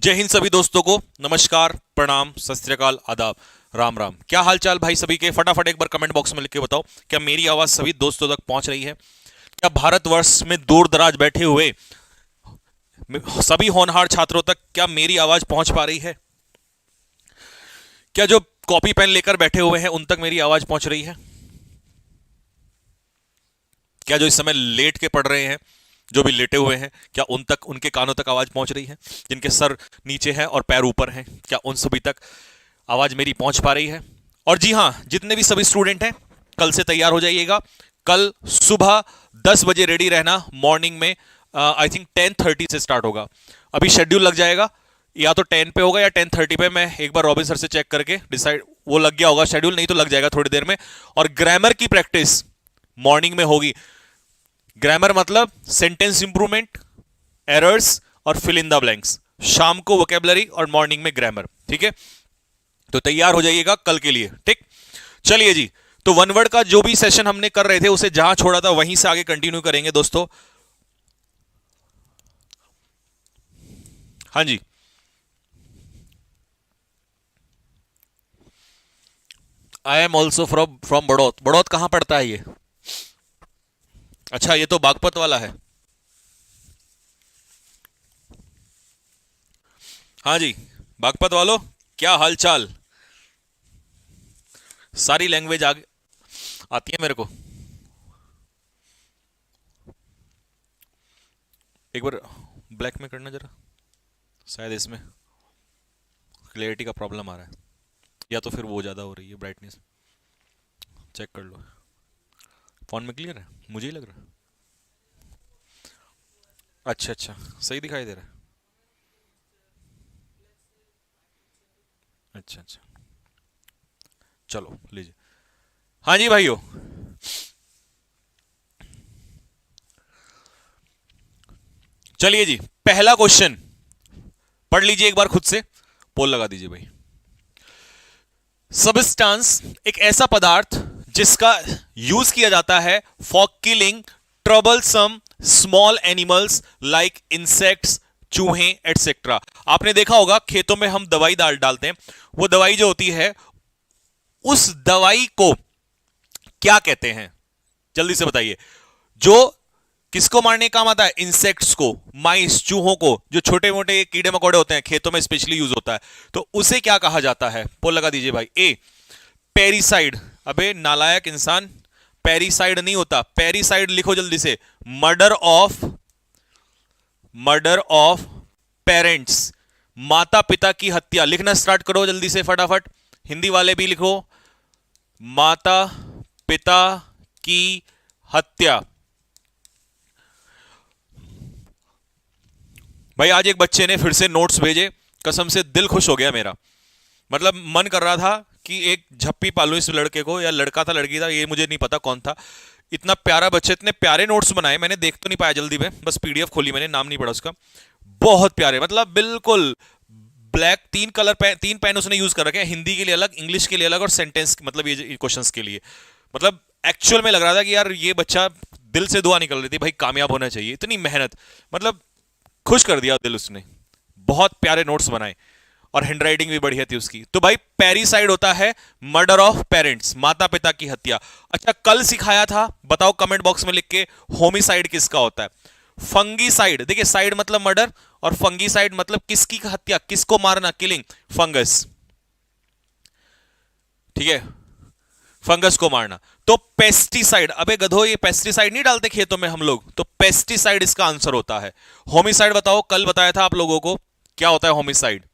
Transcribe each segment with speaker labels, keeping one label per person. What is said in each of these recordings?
Speaker 1: जय हिंद सभी दोस्तों को। नमस्कार, प्रणाम, सत श्री अकाल, आदाब, राम राम। क्या हाल चाल भाई सभी के? फटाफट एक बार कमेंट बॉक्स में लिख के बताओ, क्या मेरी आवाज सभी दोस्तों तक पहुंच रही है? क्या भारतवर्ष में दूर दराज बैठे हुए सभी होनहार छात्रों तक क्या मेरी आवाज पहुंच पा रही है? क्या जो कॉपी पेन लेकर बैठे हुए हैं उन तक मेरी आवाज पहुंच रही है? क्या जो इस समय लेट के पढ़ रहे हैं, जो भी लेटे हुए हैं, क्या उन तक, उनके कानों तक आवाज पहुंच रही है? जिनके सर नीचे है और पैर ऊपर हैं, क्या उन सभी तक आवाज मेरी पहुंच पा रही है? और जी हां, जितने भी सभी स्टूडेंट हैं, कल से तैयार हो जाइएगा। कल सुबह 10 बजे रेडी रहना। मॉर्निंग में आई थिंक 10:30 से स्टार्ट होगा। अभी शेड्यूल लग जाएगा, या तो 10 पे होगा या 10:30 पे। मैं एक बार रॉबिन सर से चेक करके डिसाइड, वो लग गया होगा शेड्यूल, नहीं तो लग जाएगा थोड़ी देर में। और ग्रामर की प्रैक्टिस मॉर्निंग में होगी। ग्रामर मतलब सेंटेंस इंप्रूवमेंट, एरर्स और फिल इन द ब्लैंक्स। शाम को वोकेबलरी और मॉर्निंग में ग्रामर। ठीक है, तो तैयार हो जाइएगा कल के लिए। ठीक, चलिए जी। तो वन वर्ड का जो भी सेशन हमने कर रहे थे उसे जहां छोड़ा था वहीं से आगे कंटिन्यू करेंगे दोस्तों। हाँ जी, I am also from from Baraut. Baraut कहां पड़ता है ये? अच्छा, ये तो बागपत वाला है। हाँ जी, बागपत वालों, क्या हाल चाल? सारी लैंग्वेज आगे आती है मेरे को। एक बार ब्लैक में करना जरा, शायद इसमें क्लियरिटी का प्रॉब्लम आ रहा है, या तो फिर वो ज़्यादा हो रही है ब्राइटनेस। चेक कर लो। फोन में क्लियर है? मुझे ही लग रहा है। अच्छा अच्छा, सही दिखाई दे रहा है। अच्छा अच्छा, चलो लीजिए। हाँ जी भाइयों, चलिए जी। पहला क्वेश्चन पढ़ लीजिए एक बार खुद से, पोल लगा दीजिए भाई। सबस्टांस एक ऐसा पदार्थ जिसका यूज किया जाता है for killing troublesome small animals like insects, चूहे एटसेट्रा। आपने देखा होगा खेतों में हम दवाई डालते हैं। वो दवाई जो होती है, उस दवाई को क्या कहते हैं? जल्दी से बताइए। जो किसको मारने काम आता है? इंसेक्ट्स को, माइस, चूहों को, जो छोटे मोटे कीड़े मकोड़े होते हैं, खेतों में स्पेशली यूज होता है। तो उसे क्या कहा जाता है? पोल लगा दीजिए भाई। ए, पेरिसाइड। अबे नालायक इंसान, पेरिसाइड नहीं होता, पेरिसाइड लिखो जल्दी से। मर्डर ऑफ पेरेंट्स, माता पिता की हत्या। लिखना स्टार्ट करो जल्दी से फटाफट। हिंदी वाले भी लिखो, माता पिता की हत्या। भाई आज एक बच्चे ने फिर से नोट्स भेजे, कसम से दिल खुश हो गया मेरा। मतलब मन कर रहा था कि एक झप्पी पालूं इस लड़के को, या लड़का था लड़की था ये मुझे नहीं पता कौन था। इतना प्यारा बच्चे, इतने प्यारे नोट्स बनाए। मैंने देख तो नहीं पाया जल्दी में, बस पीडीएफ खोली मैंने, नाम नहीं पढ़ा उसका। बहुत प्यारे, मतलब बिल्कुल ब्लैक। तीन पेन उसने यूज कर रखे हैं, हिंदी के लिए अलग, इंग्लिश के लिए अलग, और सेंटेंस मतलब ये क्वेश्चंस के लिए। मतलब एक्चुअल में लग रहा था कि यार ये बच्चा, दिल से दुआ निकल रही थी भाई, कामयाब होना चाहिए। इतनी मेहनत, मतलब खुश कर दिया दिल उसने। बहुत प्यारे नोट्स बनाए और हैंडराइटिंग भी बढ़िया थी उसकी। तो भाई पेरिसाइड होता है मर्डर ऑफ पेरेंट्स, माता पिता की हत्या। अच्छा, कल सिखाया था, बताओ कमेंट बॉक्स में लिख के, होमिसाइड किसका होता है? फंगीसाइड। देखिए, साइड मतलब मर्डर और फंगीसाइड मतलब किसकी हत्या, किसको मारना, किलिंग, फंगस। ठीक है, फंगस को मारना। तो पेस्टिसाइड, अबे गधो, ये पेस्टिसाइड नहीं डालते खेतों में हम लोग, तो पेस्टिसाइड इसका आंसर होता है। होमिसाइड बताओ, कल बताया था आप लोगों को, क्या होता है होमिसाइड?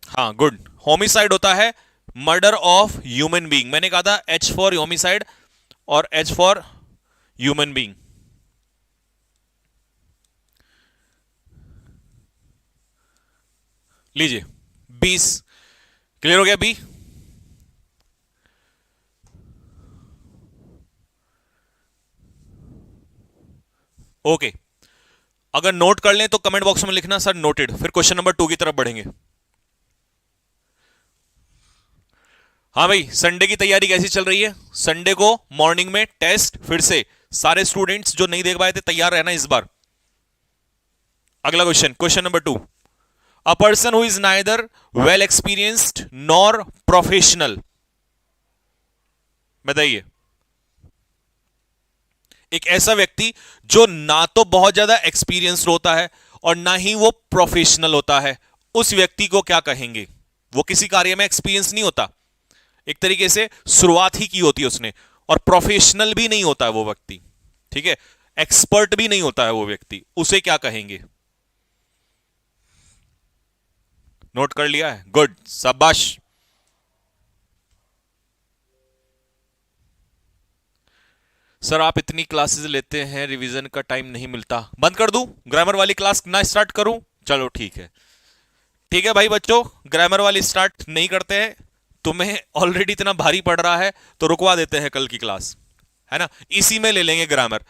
Speaker 1: हाँ, गुड। होमिसाइड होता है मर्डर ऑफ ह्यूमन बीइंग। मैंने कहा था एच फॉर होमिसाइड और एच फॉर ह्यूमन बीइंग। लीजिए 20। क्लियर हो गया बी? ओके, अगर नोट कर लें तो कमेंट बॉक्स में लिखना सर नोटेड। फिर क्वेश्चन नंबर 2 की तरफ बढ़ेंगे। हाँ भाई, संडे की तैयारी कैसी चल रही है? संडे को मॉर्निंग में टेस्ट, फिर से सारे स्टूडेंट्स जो नहीं देख पाए थे तैयार रहना इस बार। अगला question, question number 2। A person who is neither well experienced nor professional. बताइए, एक ऐसा व्यक्ति जो ना तो बहुत ज्यादा एक्सपीरियंस्ड होता है और ना ही वो प्रोफेशनल होता है, उस व्यक्ति को क्या कहेंगे? वो किसी कार्य में एक्सपीरियंस नहीं होता, एक तरीके से शुरुआत ही की होती है उसने, और प्रोफेशनल भी नहीं होता है वो व्यक्ति, ठीक है, एक्सपर्ट भी नहीं होता है वो व्यक्ति, उसे क्या कहेंगे? नोट कर लिया है? गुड, शाबाश। सर आप इतनी क्लासेस लेते हैं, रिवीजन का टाइम नहीं मिलता। बंद कर दूं? ग्रामर वाली क्लास ना स्टार्ट करूं? चलो ठीक है, ठीक है भाई बच्चों, ग्रामर वाली स्टार्ट नहीं करते हैं। तुम्हें ऑलरेडी इतना भारी पड़ रहा है तो रुकवा देते हैं कल की क्लास, है ना? इसी में ले लेंगे ग्रामर,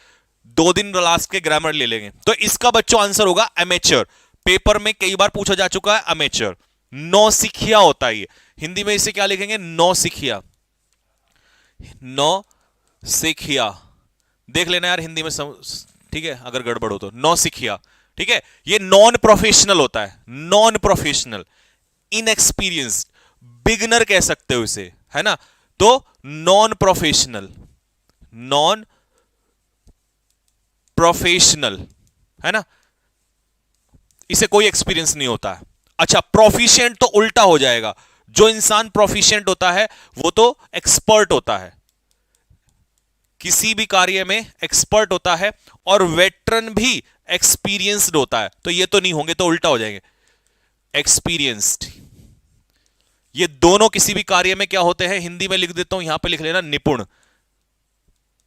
Speaker 1: 2 दिन लास्ट के ग्रामर ले लेंगे। तो इसका बच्चों आंसर होगा अमेचर। पेपर में कई बार पूछा जा चुका है अमेचर, नौसिखिया होता है ये। हिंदी में इसे क्या लिखेंगे? नौसिखिया, नौसिखिया। देख लेना यार हिंदी में ठीक है, अगर गड़बड़ हो तो। नौसिखिया, ठीक है। ये नॉन प्रोफेशनल होता है, नॉन प्रोफेशनल, इनएक्सपीरियंस्ड, बिगनर कह सकते हो इसे, है ना? तो नॉन प्रोफेशनल, नॉन प्रोफेशनल, है ना? इसे कोई एक्सपीरियंस नहीं होता है। अच्छा, प्रोफिशिएंट तो उल्टा हो जाएगा। जो इंसान प्रोफिशिएंट होता है वो तो एक्सपर्ट होता है, किसी भी कार्य में एक्सपर्ट होता है, और वेटरन भी एक्सपीरियंस्ड होता है। तो ये तो नहीं होंगे, तो उल्टा हो जाएंगे, एक्सपीरियंस्ड। ये दोनों किसी भी कार्य में क्या होते हैं? हिंदी में लिख देता हूं, यहां पे लिख लेना निपुण।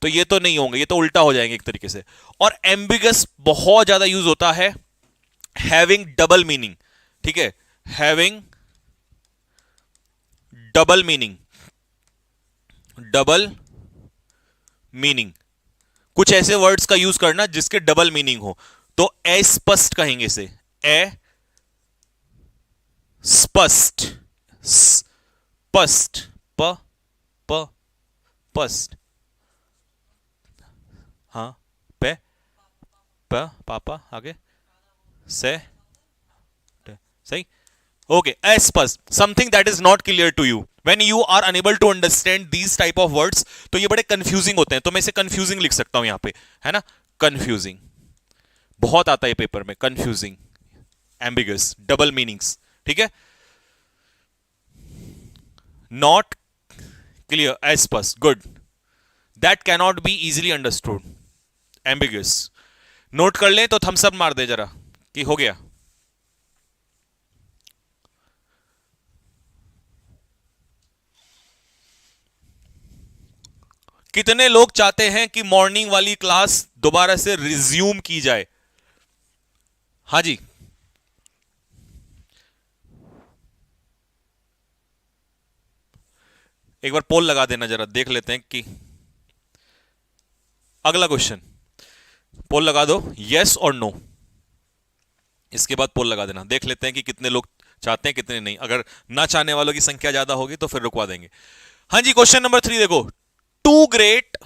Speaker 1: तो ये तो नहीं होंगे, ये तो उल्टा हो जाएंगे एक तरीके से। और एम्बिगस बहुत ज्यादा यूज होता है, हैविंग डबल मीनिंग, ठीक है, having double meaning, double meaning. कुछ ऐसे वर्ड्स का यूज करना जिसके डबल मीनिंग हो। तो अस्पष्ट कहेंगे इसे, स्पष्ट, स्पष्ट, प प पस्ट, हाँ, पे प पापा, आगे से सही, ओके। अस्पष्ट, something that is not clear to you, when you are unable to understand these type of words, तो ये बड़े कंफ्यूजिंग होते हैं। तो मैं इसे कंफ्यूजिंग लिख सकता हूं यहां पे, है ना? कंफ्यूजिंग बहुत आता है पेपर में, कंफ्यूजिंग, एम्बिगस, डबल मीनिंग्स, ठीक है। नॉट क्लियर, अस्पष्ट, good, that cannot be easily understood, ambiguous. Note कर ले तो थम्स अप मार दे जरा कि हो गया। कितने लोग चाहते हैं कि मॉर्निंग वाली क्लास दोबारा से रिज्यूम की जाए? हाँ जी, एक बार पोल लगा देना, जरा देख लेते हैं कि अगला क्वेश्चन। पोल लगा दो, यस और नो, इसके बाद पोल लगा देना, देख लेते हैं कि कितने लोग चाहते हैं कितने नहीं। अगर ना चाहने वालों की संख्या ज्यादा होगी तो फिर रुकवा देंगे। हाँ जी, क्वेश्चन नंबर 3 देखो, too great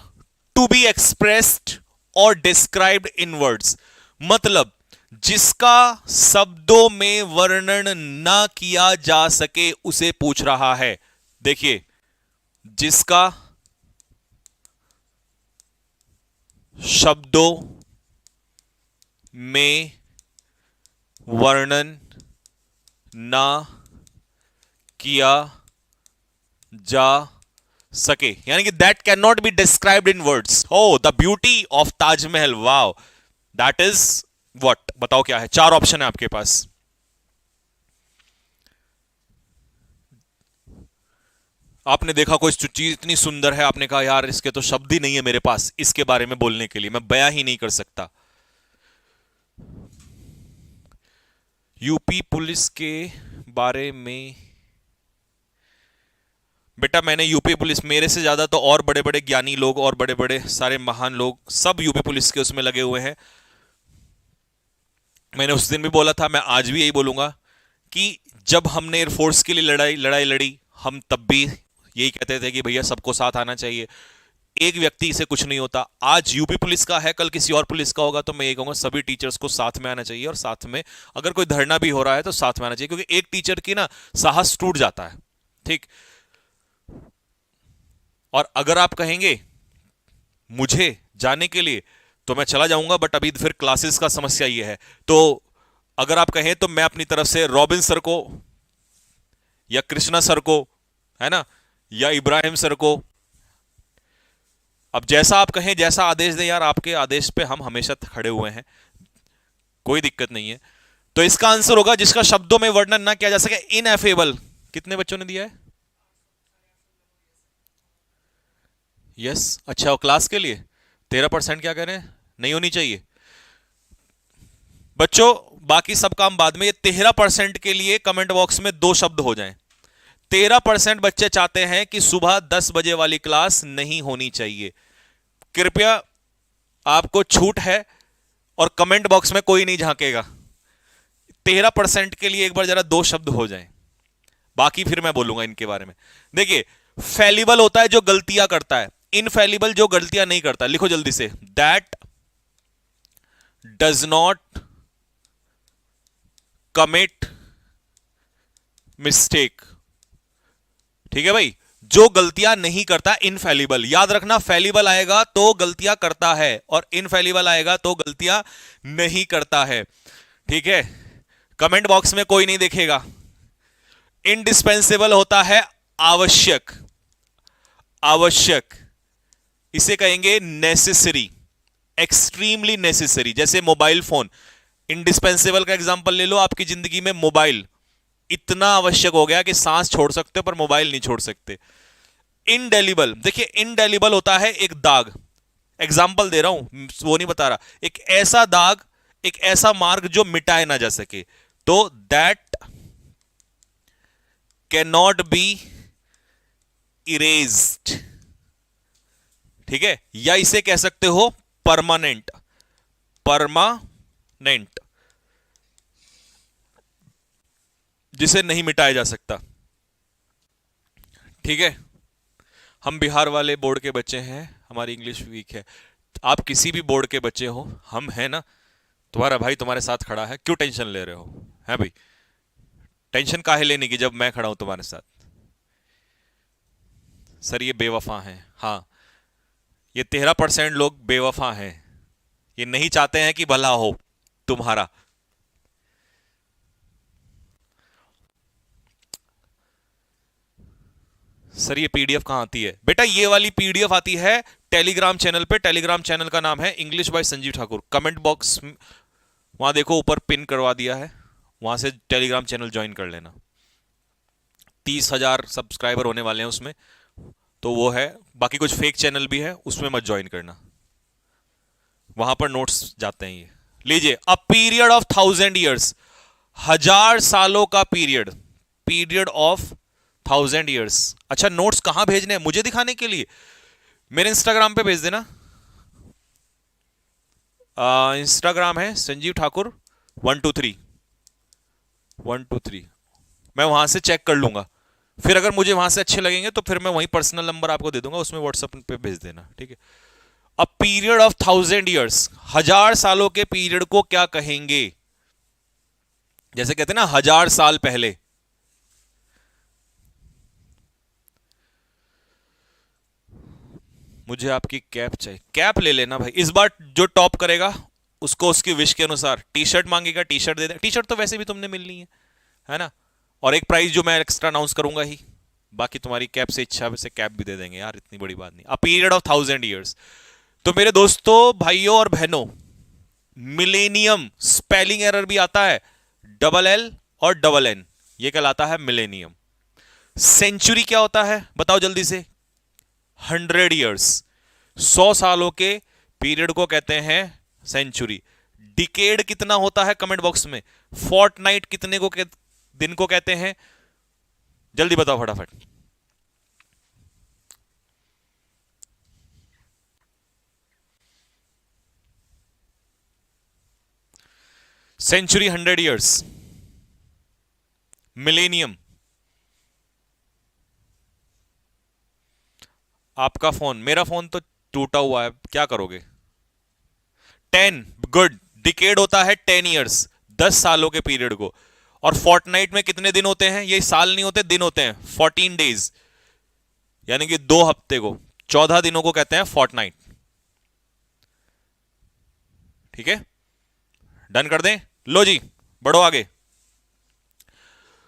Speaker 1: to be expressed और डिस्क्राइब्ड इन वर्ड्स, मतलब जिसका शब्दों में वर्णन ना किया जा सके उसे पूछ रहा है। देखिए, जिसका शब्दों में वर्णन ना किया जा सके, यानी कि that can not be described in words. Oh, the beauty of Taj Mahal, wow, that is what? बताओ क्या है? 4 ऑप्शन है आपके पास। आपने देखा कोई चीज इतनी सुंदर है, आपने कहा यार इसके तो शब्द ही नहीं है मेरे पास इसके बारे में बोलने के लिए, मैं बयां ही नहीं कर सकता। यूपी पुलिस के बारे में बेटा, मैंने यूपी पुलिस, मेरे से ज्यादा तो और बड़े बड़े ज्ञानी लोग और बड़े बड़े सारे महान लोग सब यूपी पुलिस के उसमें लगे हुए हैं। मैंने उस दिन भी बोला था, मैं आज भी यही बोलूंगा कि जब हमने एयरफोर्स के लिए लड़ाई लड़ी, हम तब भी यही कहते थे कि भैया सबको साथ आना चाहिए, एक व्यक्ति से कुछ नहीं होता। आज यूपी पुलिस का है, कल किसी और पुलिस का होगा, तो मैं ये कहूंगा सभी टीचर्स को साथ में आना चाहिए, और साथ में अगर कोई धरना भी हो रहा है तो साथ में आना चाहिए, क्योंकि एक टीचर की ना साहस टूट जाता है। ठीक। और अगर आप कहेंगे मुझे जाने के लिए तो मैं चला जाऊंगा, बट अभी फिर क्लासेस का समस्या ये है, तो अगर आप कहें तो मैं अपनी तरफ से रॉबिन सर को या कृष्णा सर को, है ना, या इब्राहिम सर को, अब जैसा आप कहें, जैसा आदेश दें यार, आपके आदेश पे हम हमेशा खड़े हुए हैं, कोई दिक्कत नहीं है। तो इसका आंसर होगा, जिसका शब्दों में वर्णन ना किया जा सके, इनएफेबल। कितने बच्चों ने दिया है? यस। अच्छा, और क्लास के लिए 13% क्या कह रहे हैं? नहीं होनी चाहिए। बच्चों बाकी सब काम बाद में, ये 13% के लिए कमेंट बॉक्स में 2 शब्द हो जाएं। 13% बच्चे चाहते हैं कि सुबह 10 बजे वाली क्लास नहीं होनी चाहिए। कृपया, आपको छूट है, और कमेंट बॉक्स में कोई नहीं झांकेगा। 13% के लिए एक बार जरा 2 शब्द हो जाएं, बाकी फिर मैं बोलूंगा इनके बारे में। देखिए, फैलिबल होता है जो गलतियां करता है, इनफैलिबल जो गलतियां नहीं करता। लिखो जल्दी से, that does not commit mistake. ठीक है भाई, जो गलतियां नहीं करता, इनफैलिबल। याद रखना, फैलिबल आएगा तो गलतियां करता है, और इनफैलिबल आएगा तो गलतियां नहीं करता है। ठीक है, कमेंट बॉक्स में कोई नहीं देखेगा। इंडिस्पेंसेबल होता है आवश्यक, आवश्यक, इसे कहेंगे नेसेसरी, एक्सट्रीमली नेसेसरी। जैसे मोबाइल फोन, इंडिस्पेंसेबल का एग्जांपल ले लो, आपकी जिंदगी में मोबाइल इतना आवश्यक हो गया कि सांस छोड़ सकते हो पर मोबाइल नहीं छोड़ सकते। इनडेलिबल, देखिए इनडेलिबल होता है एक दाग, एग्जांपल दे रहा हूं, वो नहीं बता रहा, एक ऐसा दाग, एक ऐसा मार्ग जो मिटाए ना जा सके, तो that can not B erased. ठीक है, या इसे कह सकते हो परमानेंट, परमानेंट, जिसे नहीं मिटाया जा सकता। ठीक है, हम बिहार वाले बोर्ड के बच्चे हैं, हमारी इंग्लिश वीक है। आप किसी भी बोर्ड के बच्चे हो, हम हैं ना, तुम्हारा भाई तुम्हारे साथ खड़ा है, क्यों टेंशन ले रहे हो? है भाई, टेंशन काहे लेने की जब मैं खड़ा हूं तुम्हारे साथ। सर ये बेवफा हैं, हाँ, ये 13% लोग बेवफा हैं, ये नहीं चाहते हैं कि भला हो तुम्हारा। सर ये पीडीएफ कहां आती है? बेटा ये वाली पीडीएफ आती है टेलीग्राम चैनल पे, टेलीग्राम चैनल का नाम है English by Sanjeev Thakur. Comment box वहां देखो ऊपर पिन करवा दिया है, वहां से टेलीग्राम चैनल ज्वाइन कर लेना। 30,000 सब्सक्राइबर होने वाले हैं उसमें, तो वो है। बाकी कुछ फेक चैनल भी है, उसमें मत ज्वाइन करना, वहां पर नोट्स जाते हैं ये। लीजिए, अ पीरियड ऑफ 1000 ईयर्स, 1000 सालों का पीरियड, पीरियड ऑफ 1000 ईयर्स। अच्छा, नोट्स कहां भेजने हैं? मुझे दिखाने के लिए मेरे इंस्टाग्राम पे भेज देना। इंस्टाग्राम है संजीव ठाकुर 123 123, मैं वहां से चेक कर लूंगा, फिर अगर मुझे वहां से अच्छे लगेंगे तो फिर मैं वहीं पर्सनल नंबर आपको दे दूंगा, उसमें व्हाट्सएप पे भेज देना। ठीक है, अ पीरियड ऑफ 1000 ईयर्स, 1000 सालों के पीरियड को क्या कहेंगे? जैसे कहते हैं ना 1000 साल पहले। मुझे आपकी कैप चाहिए, कैप ले लेना भाई, इस बार जो टॉप करेगा उसको उसकी विश के अनुसार टी शर्ट मांगेगा, टी शर्ट दे दे। टी शर्ट तो वैसे भी तुमने मिलनी है ना, और एक प्राइस जो मैं एक्स्ट्रा अनाउंस करूंगा ही, बाकी तुम्हारी कैप से इच्छा से कैप भी दे देंगे यार, इतनी बड़ी बात नहीं। A period of 1000 years. तो मेरे दोस्तों, भाइयों और बहनों, मिलेनियम स्पेलिंग एरर भी आता है, डबल एल और डबल एन, ये कहलाता है मिलेनियम। सेंचुरी क्या होता है बताओ जल्दी से? 100 ईयर्स, 100 सालों के पीरियड को कहते हैं सेंचुरी। डिकेड कितना होता है कमेंट बॉक्स में? फोर्टनाइट कितने को दिन को कहते हैं? जल्दी बताओ फटाफट। सेंचुरी 100 ईयर्स, मिलेनियम आपका फोन, मेरा फोन तो टूटा हुआ है, क्या करोगे? 10, गुड। डिकेड होता है 10 ईयर्स, 10 सालों के पीरियड को। और फोर्टनाइट में कितने दिन होते हैं? ये साल नहीं होते, दिन होते हैं, 14 डेज, यानी कि 2 हफ्ते को, 14 दिनों को कहते हैं फोर्टनाइट। ठीक है, डन कर दें? लो जी, बढ़ो आगे।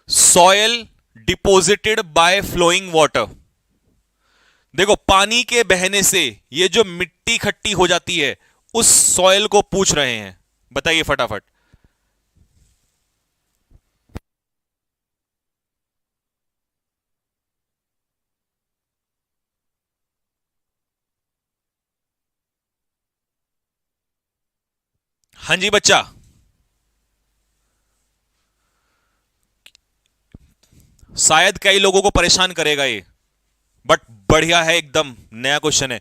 Speaker 1: Soil deposited by flowing water. देखो, पानी के बहने से ये जो मिट्टी इकट्ठी हो जाती है, उस सॉयल को पूछ रहे हैं। बताइए फटाफट। हाँ जी बच्चा। शायद कई लोगों को परेशान करेगा ये, बट बढ़िया है, एकदम नया क्वेश्चन है।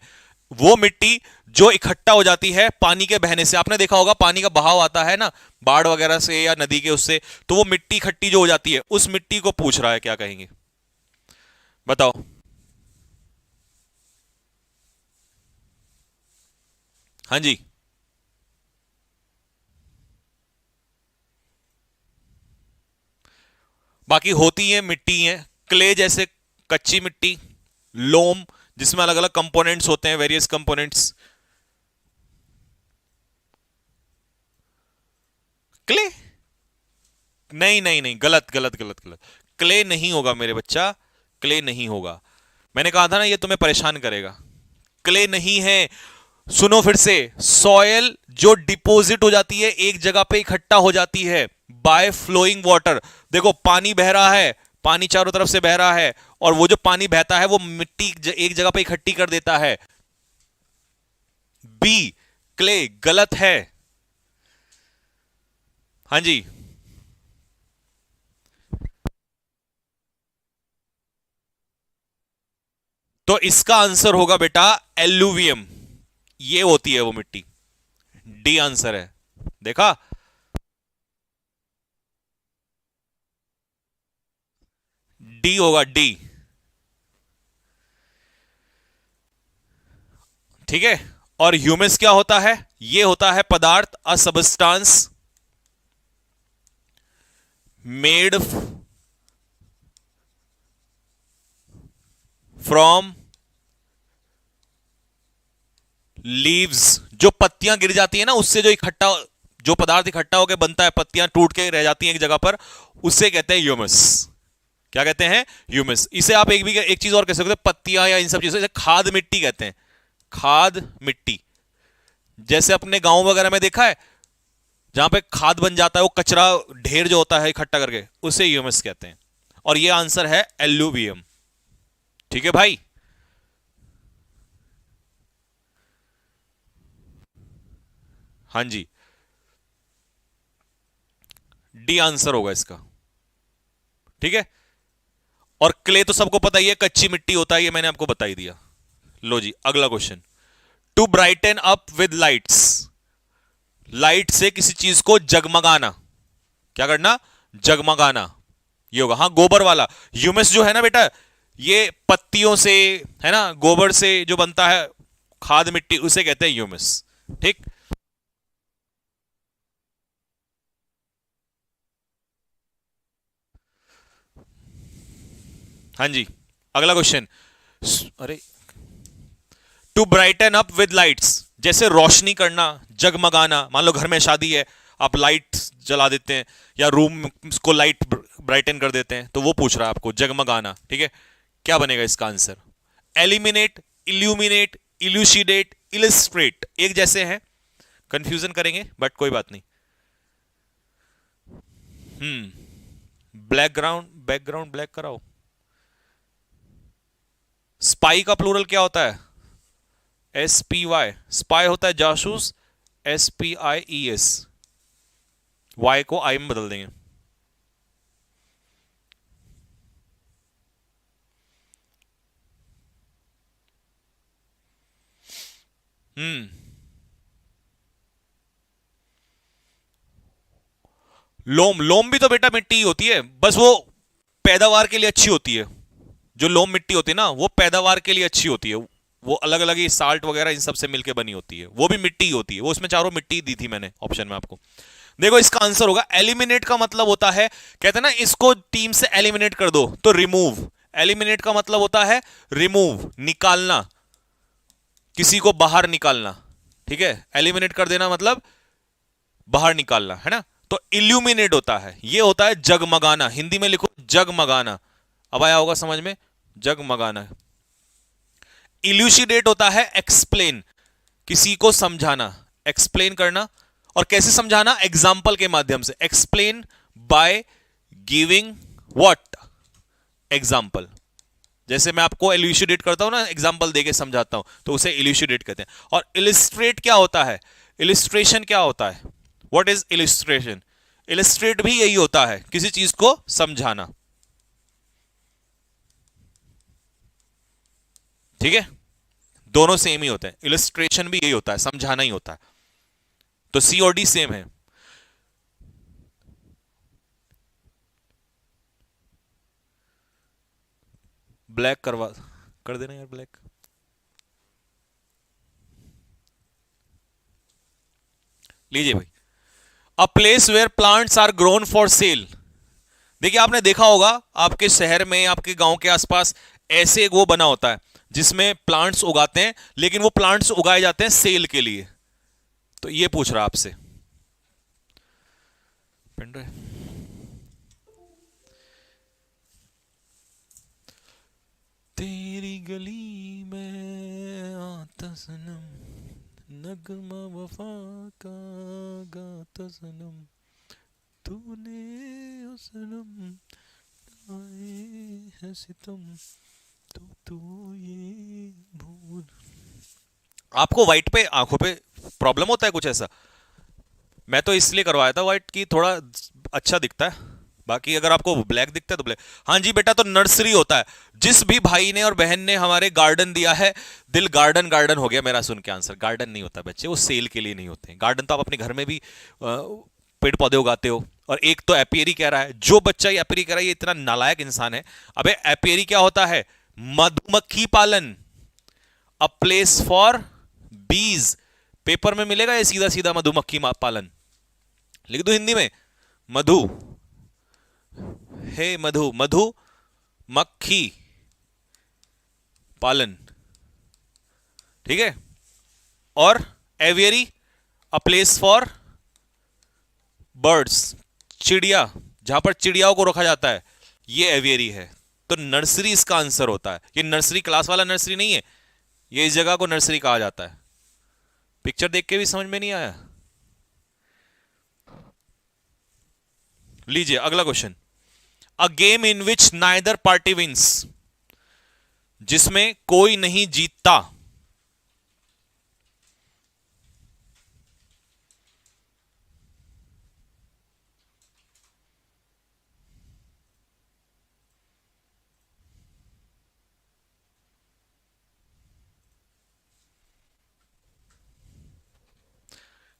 Speaker 1: वो मिट्टी जो इकट्ठा हो जाती है पानी के बहने से, आपने देखा होगा पानी का बहाव आता है ना, बाढ़ वगैरह से या नदी के उससे, तो वो मिट्टी इकट्ठी जो हो जाती है, उस मिट्टी को पूछ रहा है, क्या कहेंगे? बताओ। हाँ जी। बाकी होती है मिट्टी है, क्ले जैसे, कच्ची मिट्टी, लोम जिसमें अलग अलग कंपोनेंट्स होते हैं, वेरियस कंपोनेंट्स। क्ले? नहीं नहीं नहीं, गलत गलत गलत गलत। क्ले नहीं होगा मेरे बच्चा, क्ले नहीं होगा। मैंने कहा था ना ये तुम्हें परेशान करेगा। क्ले नहीं है। सुनो फिर से, सॉयल जो डिपॉजिट हो जाती है, एक जगह पे इकट्ठा हो जाती है बाय फ्लोइंग वाटर। देखो पानी बह रहा है, पानी चारों तरफ से बह रहा है, और वो जो पानी बहता है वो मिट्टी एक जगह पे इकट्ठी कर देता है। बी, क्ले गलत है। हाँ जी। तो इसका आंसर होगा बेटा एल्यूवियम, ये होती है वो मिट्टी। डी आंसर है, देखा? डी होगा, डी। ठीक है। और ह्यूमस क्या होता है? ये होता है पदार्थ, अ सबस्टांस मेड फ्रॉम लीव्स। जो पत्तियां गिर जाती है ना, उससे जो इकट्ठा, जो पदार्थ इकट्ठा होकर बनता है, पत्तियां टूट के रह जाती हैं एक जगह पर, उससे कहते हैं ह्यूमस। क्या कहते हैं? ह्यूमस। इसे आप एक चीज और कह सकते हैं, पत्तियां या इन सब चीजों से खाद मिट्टी कहते हैं। खाद मिट्टी, जैसे अपने गांव वगैरह में देखा है, जहां पे खाद बन जाता है, वो कचरा ढेर जो होता है इकट्ठा करके, उसे ह्यूमस कहते हैं। और ये आंसर है एल्यूवियम। ठीक है भाई। हाँ जी, डी आंसर होगा इसका। ठीक है। और क्ले तो सबको पता ही है, कच्ची मिट्टी होता है, ये मैंने आपको बता ही दिया। लो जी, अगला question. To brighten up with lights. Light से किसी चीज को जगमगाना, क्या करना? जगमगाना। ये होगा, हाँ, गोबर वाला। ह्यूमस जो है ना बेटा, ये पत्तियों से, है ना, गोबर से जो बनता है, खाद मिट्टी, उसे कहते हैं ह्यूमस। ठीक। हाँ जी, अगला क्वेश्चन। अरे, to brighten up with lights, जैसे रोशनी करना, जगमगाना। मान लो घर में शादी है, आप लाइट जला देते हैं, या रूम को लाइट ब्राइटन कर देते हैं, तो वो पूछ रहा है आपको जगमगाना। ठीक है, क्या बनेगा इसका आंसर? एलिमिनेट, इल्यूमिनेट, इल्यूसिडेट, इलिस्ट्रेट, एक जैसे हैं, कंफ्यूजन करेंगे, बट कोई बात नहीं। बैकग्राउंड, बैकग्राउंड ब्लैक कराओ। स्पाई का प्लूरल क्या होता है? SPY। स्पाई होता है जासूस, SPIES। वाई को आई में बदल देंगे। हम्म। लोम, लोम भी तो बेटा मिट्टी ही होती है, बस वो पैदावार के लिए अच्छी होती है। जो लोम मिट्टी होती है ना, वो पैदावार के लिए अच्छी होती है, वो अलग अलग ही साल्ट वगैरह इन सब से मिलके बनी होती है, वो भी मिट्टी ही होती है, वो उसमें चारों मिट्टी दी थी मैंने ऑप्शन में आपको। देखो इसका आंसर होगा एलिमिनेट, का मतलब होता है, कहते हैं ना इसको टीम से एलिमिनेट कर दो तो रिमूव। एलिमिनेट का मतलब होता है रिमूव, निकालना, किसी को बाहर निकालना, ठीक है। एलिमिनेट कर देना मतलब बाहर निकालना, है ना। तो इल्यूमिनेट होता है, ये होता है जगमगाना, हिंदी में लिखो जगमगाना, अब आया होगा समझ में, जगमगाना। इल्यूसिडेट होता है एक्सप्लेन, किसी को समझाना, एक्सप्लेन करना। और कैसे समझाना, एग्जाम्पल के माध्यम से, explain by giving what, example. जैसे मैं आपको इल्यूसिडेट करता हूं ना, एग्जाम्पल देके समझाता हूं, तो उसे इल्यूसिडेट कहते हैं। और इलिस्ट्रेट क्या होता है, इलिस्ट्रेशन क्या होता है, व्हाट इज इलिस्ट्रेशन, इलिस्ट्रेट भी यही होता है, किसी चीज को समझाना, ठीक है। दोनों सेम ही होते हैं, इलिस्ट्रेशन भी यही होता है, समझाना ही होता है। तो सी और डी सेम है। ब्लैक करवा, कर देना यार ब्लैक। लीजिए भाई, a place where plants are grown for sale. देखिए आपने देखा होगा आपके शहर में, आपके गांव के आसपास ऐसे एक वो बना होता है जिसमें प्लांट्स उगाते हैं, लेकिन वो प्लांट्स उगाए जाते हैं सेल के लिए। तो ये पूछ रहा आपसे, पेन ड्राइव। तेरी गली में आता सनम, नगमा वफा का गाता सनम, तूने ओ सनम आए है सितम, तो ये भूल। आपको व्हाइट पे, आंखों पे प्रॉब्लम होता है कुछ ऐसा? मैं तो इसलिए करवाया था व्हाइट की, थोड़ा अच्छा दिखता है। बाकी अगर आपको ब्लैक दिखता है तो ब्लैक। हाँ जी बेटा, तो नर्सरी होता है। जिस भी भाई ने और बहन ने हमारे गार्डन दिया है, दिल गार्डन गार्डन हो गया मेरा सुन के आंसर। गार्डन नहीं होता बच्चे, वो सेल के लिए नहीं होते हैं। गार्डन तो आप अपने घर में भी पेड़ पौधे उगाते हो। और एक तो एपियरी कह रहा है, जो बच्चा ये एपियरी कह रहा है ये इतना नालायक इंसान है। अबे एपियरी क्या होता है, मधुमक्खी पालन, अ प्लेस फॉर बीज। पेपर में मिलेगा ये सीधा सीधा मधुमक्खी पालन, लिख दो हिंदी में, मधु, हे मधु, मधु मक्खी पालन, ठीक है। और aviary, a place for birds, चिड़िया, जहां पर चिड़ियाओं को रखा जाता है, ये एवियरी है। तो नर्सरी इसका आंसर होता है। ये नर्सरी क्लास वाला नर्सरी नहीं है, ये इस जगह को नर्सरी कहा जाता है। पिक्चर देख के भी समझ में नहीं आया? लीजिए अगला question, a game in which neither party wins, जिसमें कोई नहीं जीतता।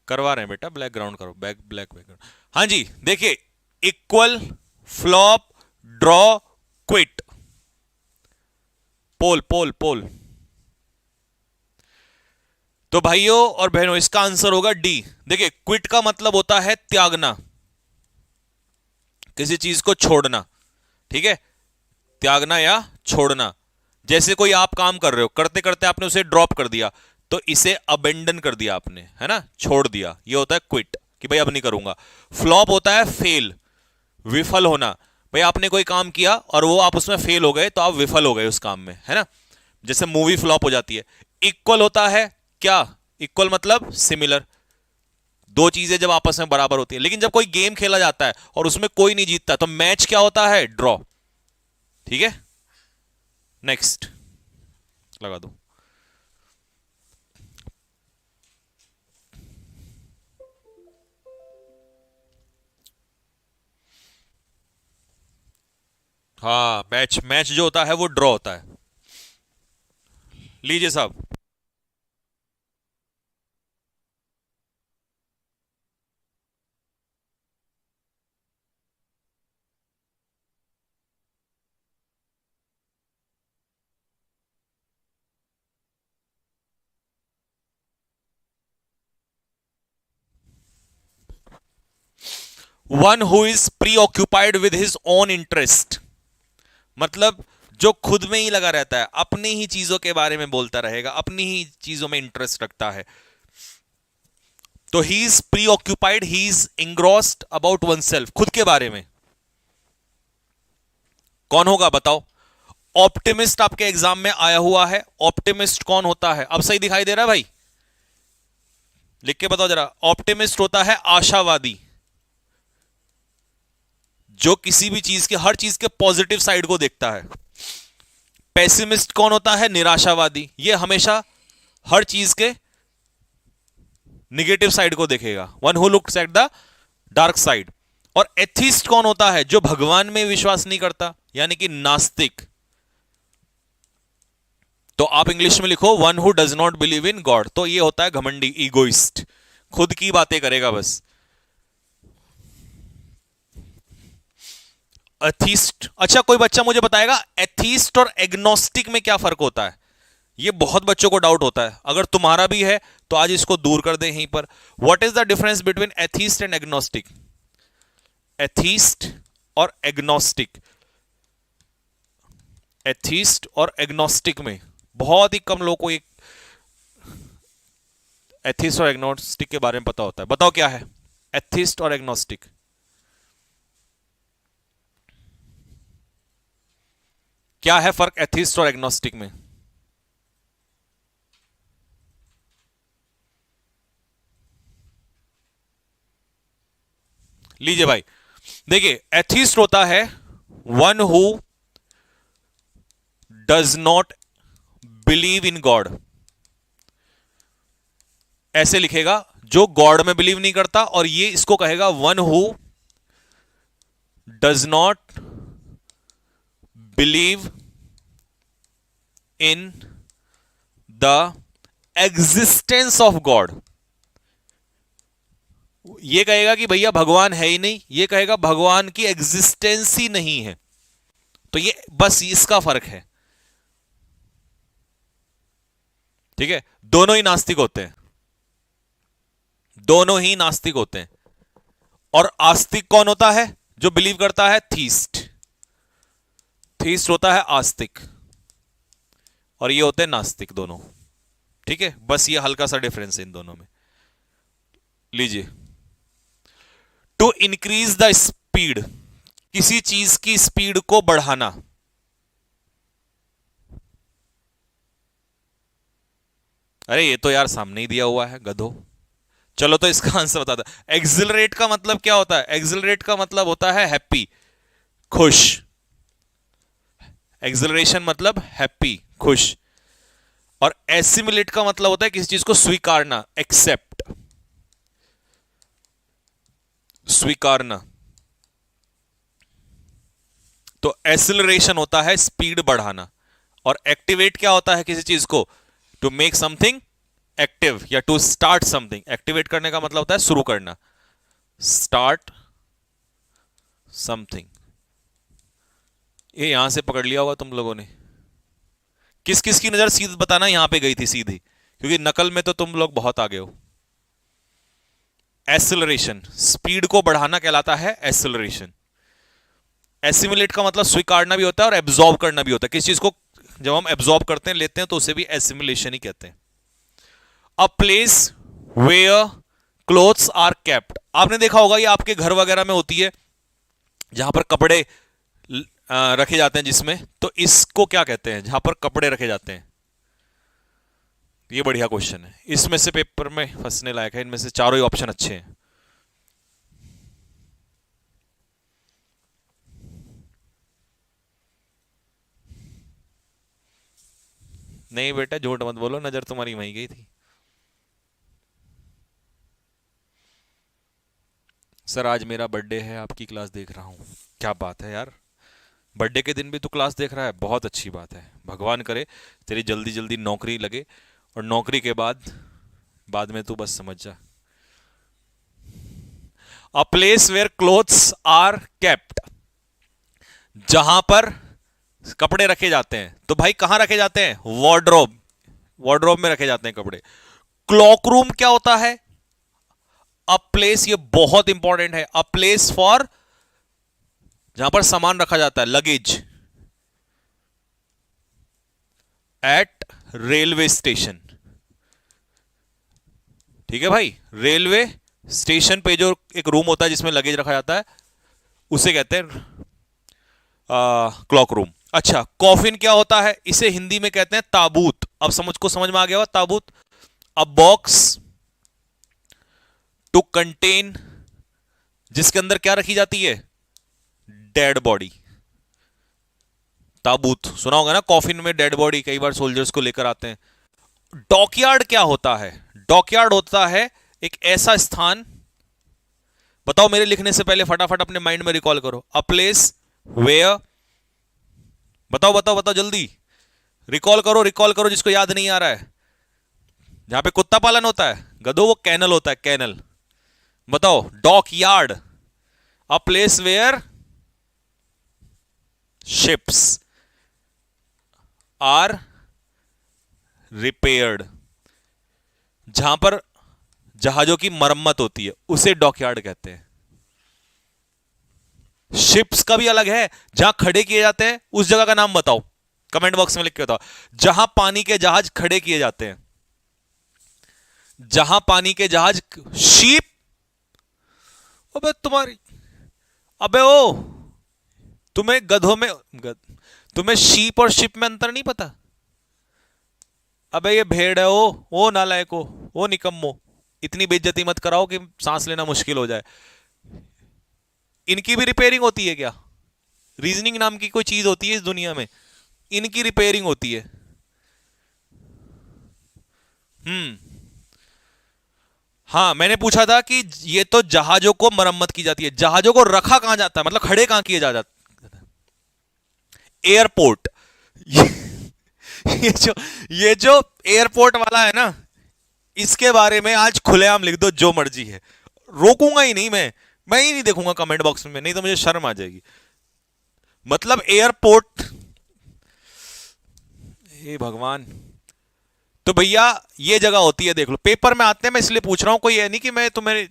Speaker 1: करवा रहे हैं बेटा, ब्लैक ग्राउंड करो, ब्लैक बैकग्राउंड। हाँ जी देखिए, equal, flop, draw, quit, pole pole pole. तो भाइयों और बहनों इसका आंसर होगा डी। देखिए क्विट का मतलब होता है त्यागना, किसी चीज को छोड़ना, ठीक है, त्यागना या छोड़ना। जैसे कोई आप काम कर रहे हो, करते करते आपने उसे ड्रॉप कर दिया, तो इसे अबेंडन कर दिया आपने, है ना, छोड़ दिया, ये होता है क्विट, कि भाई अब नहीं करूंगा। फ्लॉप होता है फेल, विफल होना। भाई आपने कोई काम किया और वो आप उसमें फेल हो गए, तो आप विफल हो गए उस काम में, है ना, जैसे मूवी फ्लॉप हो जाती है। इक्वल होता है क्या, इक्वल मतलब सिमिलर, दो चीजें जब आपस में बराबर होती है। लेकिन जब कोई गेम खेला जाता है और उसमें कोई नहीं जीतता, तो मैच क्या होता है, ड्रॉ, ठीक है। नेक्स्ट लगा दो। हाँ मैच, मैच जो होता है वो ड्रॉ होता है। लीजिए साहब, one who is pre occupied with his own interest, मतलब जो खुद में ही लगा रहता है, अपनी ही चीजों के बारे में बोलता रहेगा, अपनी ही चीजों में इंटरेस्ट रखता है। तो he is pre occupied, he is engrossed about one self, खुद के बारे में। कौन होगा बताओ? ऑप्टिमिस्ट आपके एग्जाम में आया हुआ है। ऑप्टिमिस्ट कौन होता है? अब सही दिखाई दे रहा है भाई? लिख के बताओ जरा। ऑप्टिमिस्ट होता है आशावादी, जो किसी भी चीज के, हर चीज के पॉजिटिव साइड को देखता है। पेसिमिस्ट कौन होता है? निराशावादी, ये हमेशा हर चीज के निगेटिव साइड को देखेगा, one who looks at the dark side. और एथिस्ट कौन होता है? जो भगवान में विश्वास नहीं करता, यानी कि नास्तिक। तो आप इंग्लिश में लिखो one who does not believe in God. तो ये होता है घमंडी, ईगोइस्ट, खुद की बातें करेगा बस। एथीस्ट, अच्छा कोई बच्चा मुझे बताएगा एथीस्ट और एग्नोस्टिक में क्या फर्क होता है? ये बहुत बच्चों को डाउट होता है, अगर तुम्हारा भी है तो आज इसको दूर कर दे यहीं पर। What is the difference between atheist and agnostic? Atheist और एग्नोस्टिक, एथीस्ट और एग्नोस्टिक में बहुत ही कम लोगों को एक एथीस्ट और एग्नोस्टिक के बारे में पता होता है। बताओ क्या है एथीस्ट और एग्नोस्टिक? क्या है फर्क एथीस्ट और एग्नोस्टिक में? लीजिए भाई, देखिए एथीस्ट होता है one who does not believe in God, ऐसे लिखेगा, जो गॉड में बिलीव नहीं करता। और ये इसको कहेगा one who does not believe in the existence of God. ये कहेगा कि भैया भगवान है ही नहीं, ये कहेगा भगवान की एग्जिस्टेंस ही नहीं है। तो ये बस इसका फर्क है, ठीक है। दोनों ही नास्तिक होते हैं, दोनों ही नास्तिक होते हैं। और आस्तिक कौन होता है? जो बिलीव करता है, थीस्ट। थीस्ट होता है आस्तिक, और ये होते हैं नास्तिक दोनों, ठीक है। बस ये हल्का सा डिफरेंस है इन दोनों में। लीजिए, टू इंक्रीज द स्पीड, किसी चीज की स्पीड को बढ़ाना। अरे ये तो यार सामने ही दिया हुआ है गधो। चलो तो इसका आंसर बता दो। एक्सिलरेट का मतलब क्या होता है? एक्सिलरेट का मतलब होता है हैप्पी, खुश। एक्सिलरेशन मतलब हैप्पी, खुश। और एसिमिलेट का मतलब होता है किसी चीज को स्वीकारना, एक्सेप्ट, स्वीकारना। तो एसिलरेशन होता है स्पीड बढ़ाना, और एक्टिवेट क्या होता है किसी चीज को? टू मेक समथिंग एक्टिव, या टू स्टार्ट समथिंग। एक्टिवेट करने का मतलब होता है शुरू करना, स्टार्ट समथिंग। ये यहां से पकड़ लिया होगा तुम लोगों ने। किस किस की नजर सीधी बताना यहां पे गई थी सीधी, क्योंकि नकल में तो तुम लोग बहुत आगे हो। एसिलरेशन, स्पीड को बढ़ाना कहलाता है एसिलरेशन। एसिमिलेट का मतलब स्वीकारना भी होता है और एब्जॉर्ब करना भी होता है। किस चीज को जब हम एब्जॉर्ब करते हैं, लेते हैं, तो उसे भी एसिमिलेशन ही कहते हैं। A place where clothes are kept, आपने देखा होगा ये आपके घर वगैरह में होती है, जहां पर कपड़े रखे जाते हैं जिसमें, तो इसको क्या कहते हैं जहां पर कपड़े रखे जाते हैं? ये बढ़िया क्वेश्चन है, इसमें से पेपर में फंसने लायक है। इनमें से चारों ही ऑप्शन अच्छे हैं। नहीं बेटा झूठ मत बोलो, नजर तुम्हारी वहीं गई थी। सर आज मेरा बर्थडे है, आपकी क्लास देख रहा हूं। क्या बात है यार, बर्थडे के दिन भी तू क्लास देख रहा है, बहुत अच्छी बात है। भगवान करे तेरी जल्दी जल्दी नौकरी लगे, और नौकरी के बाद में तू बस समझ जा। A place where clothes are kept, जहां पर कपड़े रखे जाते हैं। तो भाई कहां रखे जाते हैं? वार्डरोब, वार्डरोब में रखे जाते हैं कपड़े। क्लॉक रूम क्या होता है? अ प्लेस, ये बहुत इंपॉर्टेंट है, अ प्लेस फॉर, जहां पर सामान रखा जाता है, लगेज, एट रेलवे स्टेशन। ठीक है भाई, रेलवे स्टेशन पे जो एक रूम होता है जिसमें लगेज रखा जाता है, उसे कहते हैं क्लॉक रूम। अच्छा, कॉफिन क्या होता है? इसे हिंदी में कहते हैं ताबूत। अब समझ में आ गया होगा ताबूत। अ बॉक्स टू कंटेन, जिसके अंदर क्या रखी जाती है? Dead body. ताबूत सुना होगा ना, कॉफिन में डेड बॉडी कई बार सोल्जर्स को लेकर आते हैं। डॉकयार्ड क्या होता है? डॉकयार्ड होता है एक ऐसा स्थान, बताओ मेरे लिखने से पहले फटाफट अपने माइंड में रिकॉल करो। अ प्लेस वेयर, बताओ बताओ बताओ जल्दी, रिकॉल करो जिसको याद नहीं आ रहा है। जहां पे कुत्ता पालन होता है, गधो, वो कैनल होता है, कैनल। बताओ, dock yard, a place where ships are repaired, जहां पर जहाजों की मरम्मत होती है, उसे डॉकयार्ड कहते हैं। शिप्स का भी अलग है, जहां खड़े किए जाते हैं, उस जगह का नाम बताओ, कमेंट बॉक्स में लिख के बताओ। जहां पानी के जहाज खड़े किए जाते हैं, जहां पानी के जहाज, शीप। अबे तुम्हारी, अबे ओ, तुम्हें गधों में तुम्हें शीप और शिप में अंतर नहीं पता? अबे ये भेड़ है, ओ नालायक, ओ निकम्मो, इतनी बेइज्जती मत कराओ कि सांस लेना मुश्किल हो जाए। इनकी भी रिपेयरिंग होती है क्या? रीजनिंग नाम की कोई चीज होती है इस दुनिया में, इनकी रिपेयरिंग होती है। हम्म। हाँ, मैंने पूछा था कि ये तो जहाजों को मरम्मत की जाती है, जहाजों को रखा कहां जाता है, मतलब खड़े कहां किए जाता है? एयरपोर्ट। ये, ये जो ये जो एयरपोर्ट वाला है ना, इसके बारे में आज खुलेआम लिख दो जो मर्जी है, रोकूंगा ही नहीं मैं ही नहीं देखूंगा कमेंट बॉक्स में, नहीं तो मुझे शर्म आ जाएगी। मतलब एयरपोर्ट, हे भगवान। तो भैया ये जगह होती है, देख लो पेपर में आते हैं, मैं इसलिए पूछ रहा हूं, कोई ये नहीं कि मैं तुम्हें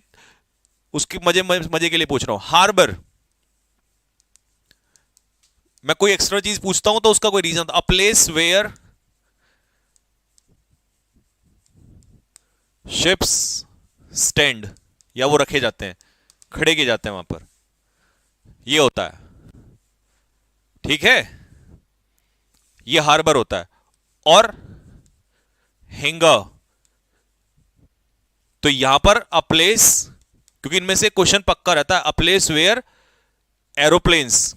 Speaker 1: उसकी मजे के लिए पूछ रहा हूं। हार्बर, मैं कोई एक्स्ट्रा चीज पूछता हूं तो उसका कोई reason, a place where ships stand, या वो रखे जाते हैं, खड़े किए जाते हैं वहां पर, ये होता है। ठीक है, ये हार्बर होता है। और हैंगर, तो यहां पर अ प्लेस, क्योंकि इनमें से क्वेश्चन पक्का रहता है, a place where aeroplanes.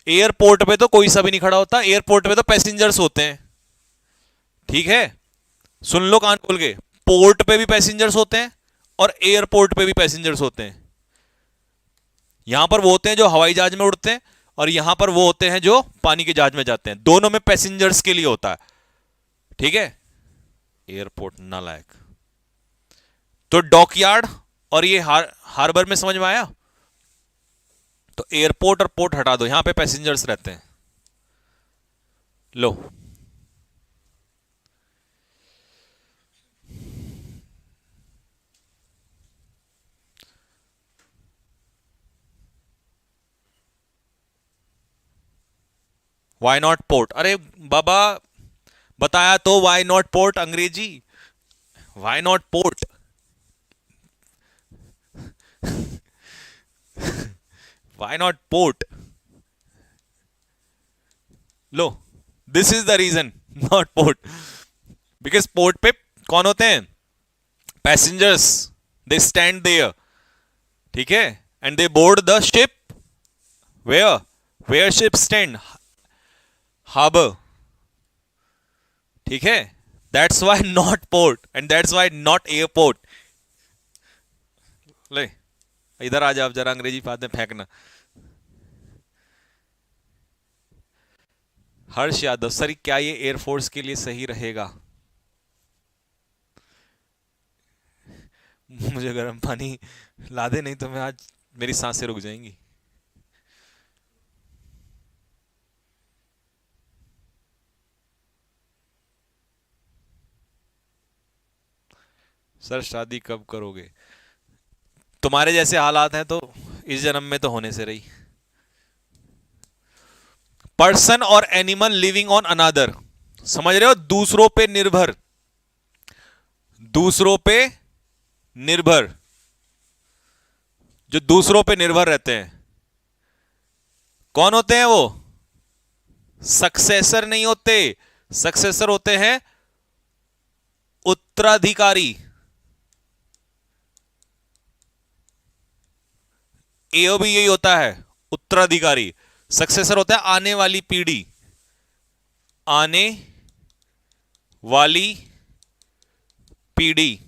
Speaker 1: Airport पे तो कोई सा भी नहीं खड़ा होता, एयरपोर्ट पे तो पैसेंजर्स होते हैं। ठीक है, सुन लो कान खोल के, पोर्ट पे भी पैसेंजर्स होते हैं और एयरपोर्ट पे भी पैसेंजर्स होते हैं। यहां पर वो होते हैं जो हवाई जहाज में उड़ते हैं, और यहां पर वो होते हैं जो पानी के जहाज में जाते हैं, दोनों में पैसेंजर्स के लिए होता है। ठीक है, एयरपोर्ट नालायक। तो डॉकयार्ड और ये हार्बर में समझ में आया। तो एयरपोर्ट और पोर्ट हटा दो, यहां पे पैसेंजर्स रहते हैं। लो, वाई नॉट पोर्ट? अरे बाबा, बताया तो, वाई नॉट पोर्ट, अंग्रेजी, why not port, why not port. लो, this is the reason, not port, because port पे कौन होते हैं? Passengers, they stand there. ठीक है, and they board the ship, where where ship stand, harbour. ठीक है, that's why not port and that's why not airport. ले, इधर आ जाओ जरा, अंग्रेजी बाद में फेंकना। हर्ष यादव, सर क्या ये एयरफोर्स के लिए सही रहेगा? मुझे गर्म पानी ला दे, नहीं तो मैं आज, मेरी सांसें रुक जाएंगी। सर शादी कब करोगे? तुम्हारे जैसे हालात हैं तो इस जन्म में तो होने से रही। पर्सन और एनिमल लिविंग ऑन अनदर, समझ रहे हो? दूसरों पे निर्भर, दूसरों पे निर्भर, जो दूसरों पे निर्भर रहते हैं, कौन होते हैं वो? सक्सेसर नहीं होते, सक्सेसर होते हैं उत्तराधिकारी। एओ भी यही होता है, उत्तराधिकारी। सक्सेसर होता है आने वाली पीढ़ी, आने वाली पीढ़ी,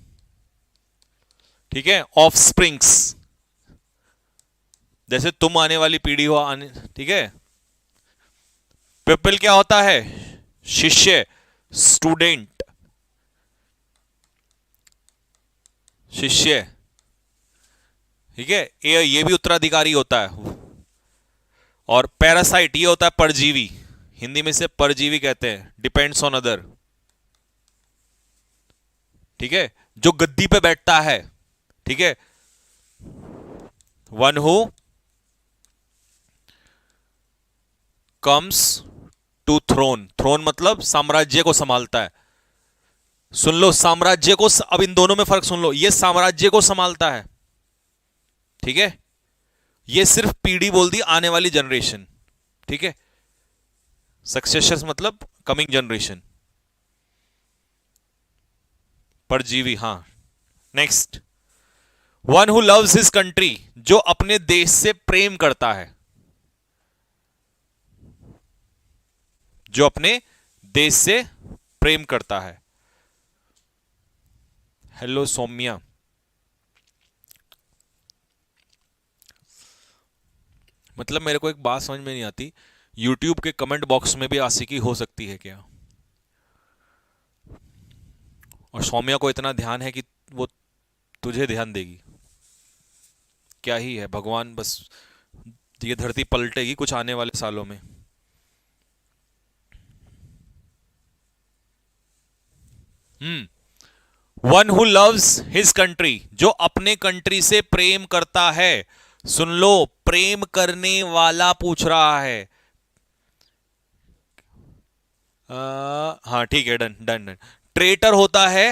Speaker 1: ठीक है? ऑफ स्प्रिंग्स, जैसे तुम आने वाली पीढ़ी हो, आने, ठीक है? पिपल क्या होता है? शिष्य, स्टूडेंट, शिष्य, ठीक है? ये भी उत्तराधिकारी होता है। और पैरासाइट ये होता है परजीवी, हिंदी में से परजीवी कहते हैं, डिपेंड्स ऑन अदर, ठीक है? जो गद्दी पे बैठता है, ठीक है? One who comes to throne, throne मतलब साम्राज्य को संभालता है। सुन लो, साम्राज्य को, अब इन दोनों में फर्क सुन लो, ये साम्राज्य को संभालता है, ठीक है? ये सिर्फ पीढ़ी बोल दी, आने वाली जनरेशन, ठीक है? सक्सेसर्स मतलब कमिंग जनरेशन, परजीवी, हां। Next, one who loves his country, जो अपने देश से प्रेम करता है, जो अपने देश से प्रेम करता है। हेलो सौम्या, मतलब मेरे को एक बात समझ में नहीं आती, YouTube के कमेंट बॉक्स में भी आशिकी हो सकती है क्या? और सौम्या को इतना ध्यान है कि वो तुझे ध्यान देगी? क्या ही है भगवान, बस ये धरती पलटेगी कुछ आने वाले सालों में। One who loves his country, जो अपने कंट्री से प्रेम करता है। सुन लो, प्रेम करने वाला पूछ रहा है। हाँ ठीक है, डन डन डन। ट्रेटर होता है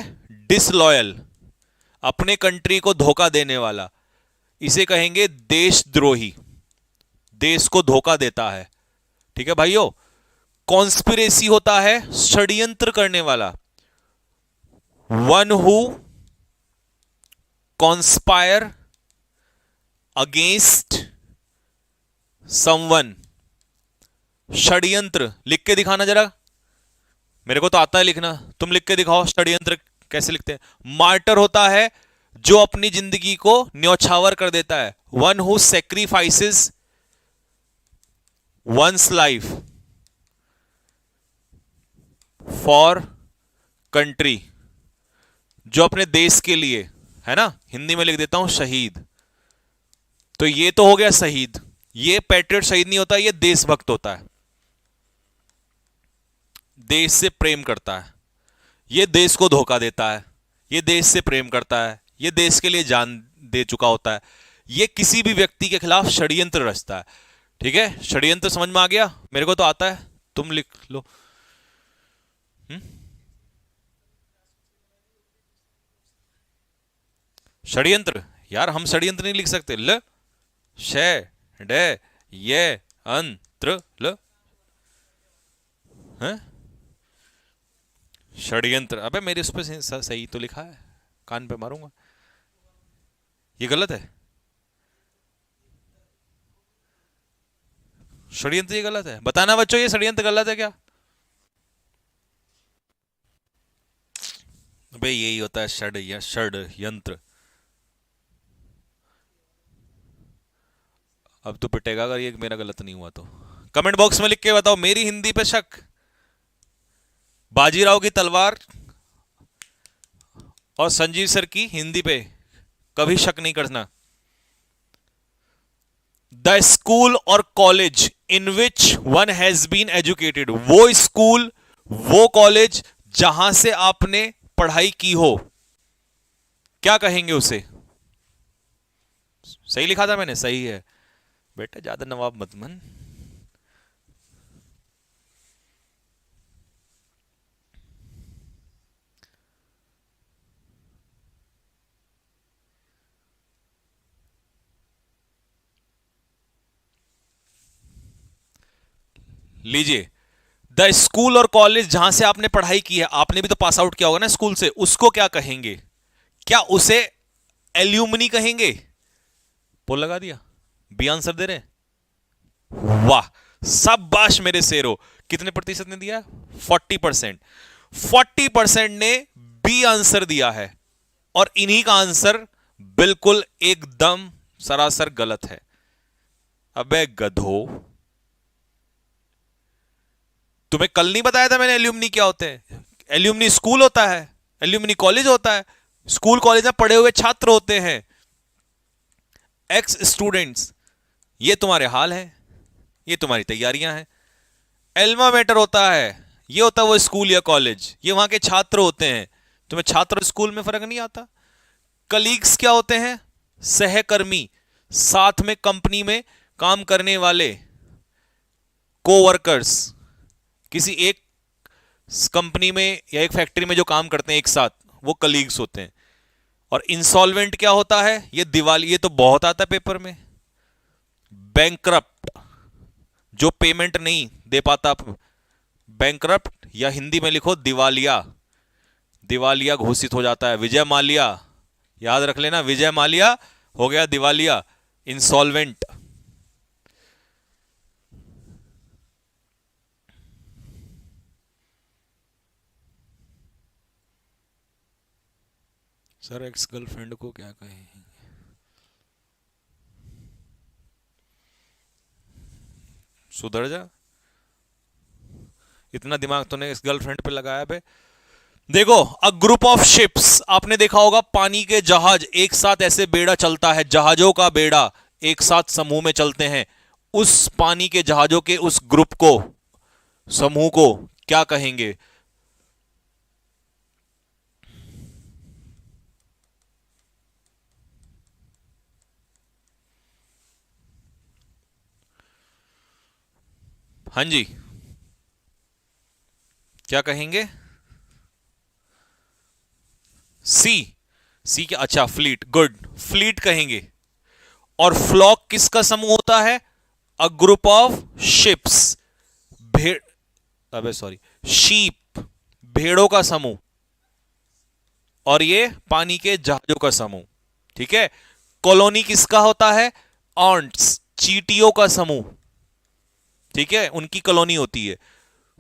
Speaker 1: डिसलॉयल, अपने कंट्री को धोखा देने वाला, इसे कहेंगे देशद्रोही, देश को धोखा देता है, ठीक है भाइयों? कॉन्स्पिरेसी होता है षड्यंत्र करने वाला, one who conspire against someone. षड्यंत्र लिख के दिखाना जरा, मेरे को तो आता है लिखना, तुम लिख के दिखाओ षड्यंत्र कैसे लिखते हैं। मार्टर होता है जो अपनी जिंदगी को न्यौछावर कर देता है, one who sacrifices one's life for country, जो अपने देश के लिए, है ना, हिंदी में लिख देता हूं शहीद। तो ये तो हो गया शहीद, ये पैट्रियट शहीद नहीं होता, ये देशभक्त होता है, देश से प्रेम करता है, ये देश को धोखा देता है, ये देश से प्रेम करता है, ये देश के लिए जान दे चुका होता है, ये किसी भी व्यक्ति के खिलाफ षड्यंत्र रचता है, ठीक है? षड्यंत्र समझ में आ गया? मेरे को तो आता है, तुम लिख लो। षड्यंत्र, यार हम षड्यंत्र नहीं लिख सकते, ल ष डे ये अंत्र ल, हैं? षड्यंत्र, अबे मेरे उस पर सही तो लिखा है, कान पे मारूंगा। ये गलत है, षड्यंत्र ये गलत है, बताना बच्चों ये षड्यंत्र गलत है क्या? अबे यही होता है षड या षड यंत्र। अब तो पिटेगा अगर ये मेरा गलत नहीं हुआ तो। कमेंट बॉक्स में लिख के बताओ, मेरी हिंदी पे शक, बाजीराव की तलवार और संजीव सर की हिंदी पे कभी शक नहीं करना। द स्कूल और college in which one has been educated, वो स्कूल वो कॉलेज जहां से आपने पढ़ाई की हो, क्या कहेंगे उसे? सही लिखा था मैंने? सही है बेटा, ज्यादा नवाब मत बन। लीजिए, द स्कूल और कॉलेज जहां से आपने पढ़ाई की है, आपने भी तो पास आउट किया होगा ना स्कूल से, उसको क्या कहेंगे? क्या उसे एल्यूमनी कहेंगे? पोल लगा दिया। बी आंसर दे रहे हैं? वाह, शाबाश मेरे शेरो। कितने प्रतिशत ने दिया? 40%। 40% ने बी आंसर दिया है, और इन्हीं का आंसर बिल्कुल एकदम सरासर गलत है। अबे गधो, तुम्हें कल नहीं बताया था मैंने एल्यूमनी क्या होते हैं? एल्यूमनी स्कूल होता है, एल्यूमनी कॉलेज होता है। स्कूल कॉलेज में पढ़े हुए छात्र होते हैं, एक्स स्टूडेंट्स। ये तुम्हारे हाल है, ये तुम्हारी तैयारियां हैं। एल्मा मैटर होता है, ये होता है वो स्कूल या कॉलेज, ये वहां के छात्र होते हैं। तुम्हें छात्र और स्कूल में फर्क नहीं आता? कलीग्स क्या होते हैं? सहकर्मी, साथ में कंपनी में काम करने वाले, कोवर्कर्स। किसी एक कंपनी में या एक फैक्ट्री में जो काम करते हैं एक साथ, वो कलीग्स होते हैं। और इंसॉल्वेंट क्या होता है? ये दिवाली, ये तो बहुत आता है पेपर में। बैंकरप्ट, जो पेमेंट नहीं दे पाता, बैंकरप्ट, या हिंदी में लिखो दिवालिया, दिवालिया घोषित हो जाता है। विजय माल्या, याद रख लेना, विजय माल्या हो गया दिवालिया, इंसॉल्वेंट। सर एक्स गर्लफ्रेंड को क्या कहें? सुधर जा, इतना दिमाग तूने इस गर्लफ्रेंड पे लगाया बे। देखो, अ ग्रुप ऑफ शिप्स, आपने देखा होगा पानी के जहाज एक साथ ऐसे बेड़ा चलता है, जहाजों का बेड़ा एक साथ समूह में चलते हैं। उस पानी के जहाजों के उस ग्रुप को, समूह को क्या कहेंगे? हाँ जी, क्या कहेंगे? सी, सी क्या? अच्छा, फ्लीट, गुड, फ्लीट कहेंगे। और फ्लॉक किसका समूह होता है? अ ग्रुप ऑफ शिप्स, भेड़, अबे सॉरी, शीप, भेड़ों का समूह। और ये पानी के जहाजों का समूह। ठीक है। कॉलोनी किसका होता है? ऑन्ट्स, चींटियों का समूह। ठीक है, उनकी कॉलोनी होती है।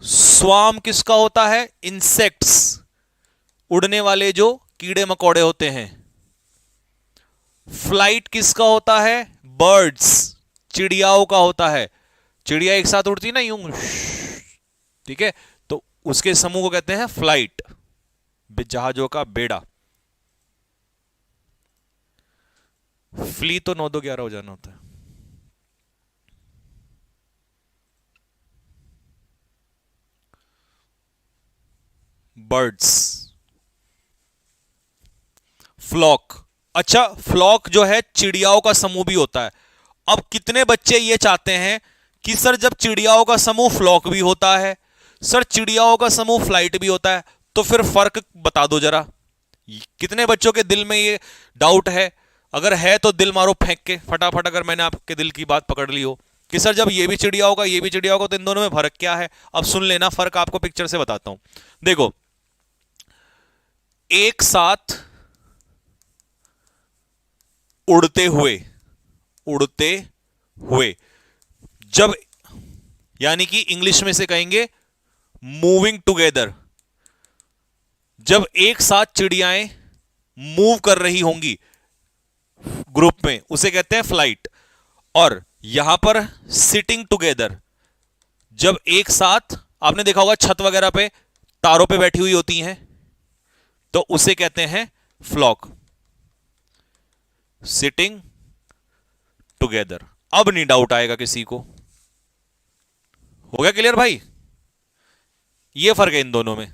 Speaker 1: स्वाम किसका होता है? इंसेक्ट्स, उड़ने वाले जो कीड़े मकोड़े होते हैं। फ्लाइट किसका होता है? बर्ड्स, चिड़ियाओं का होता है। चिड़िया एक साथ उड़ती ना यूं, ठीक है, तो उसके समूह को कहते हैं फ्लाइट, जहाजों का बेड़ा। फ्ली तो 9 2 11 हो जाना होता है। Birds, flock. अच्छा, फ्लॉक जो है चिड़ियाओं का समूह भी होता है। अब कितने बच्चे ये चाहते हैं कि सर जब चिड़ियाओं का समूह फ्लॉक भी होता है, सर चिड़ियाओं का समूह फ्लाइट भी होता है, तो फिर फर्क बता दो जरा। कितने बच्चों के दिल में ये डाउट है? अगर है तो दिल मारो फेंक के फटाफट, अगर मैंने आपके दिल की बात पकड़ ली हो कि सर जब ये भी चिड़िया होगा ये भी चिड़िया होगा, तो इन दोनों में फर्क क्या है? अब सुन लेना, फर्क आपको पिक्चर से बताता हूं। देखो, एक साथ उड़ते हुए, उड़ते हुए, जब, यानी कि इंग्लिश में से कहेंगे मूविंग टुगेदर, जब एक साथ चिड़ियाएं मूव कर रही होंगी ग्रुप में, उसे कहते हैं फ्लाइट। और यहां पर सिटिंग टुगेदर, जब एक साथ, आपने देखा होगा छत वगैरह पे तारों पे बैठी हुई होती हैं, तो उसे कहते हैं फ्लॉक, सिटिंग टुगेदर। अब नहीं डाउट आएगा किसी को। हो गया क्लियर भाई? ये फर्क है इन दोनों में।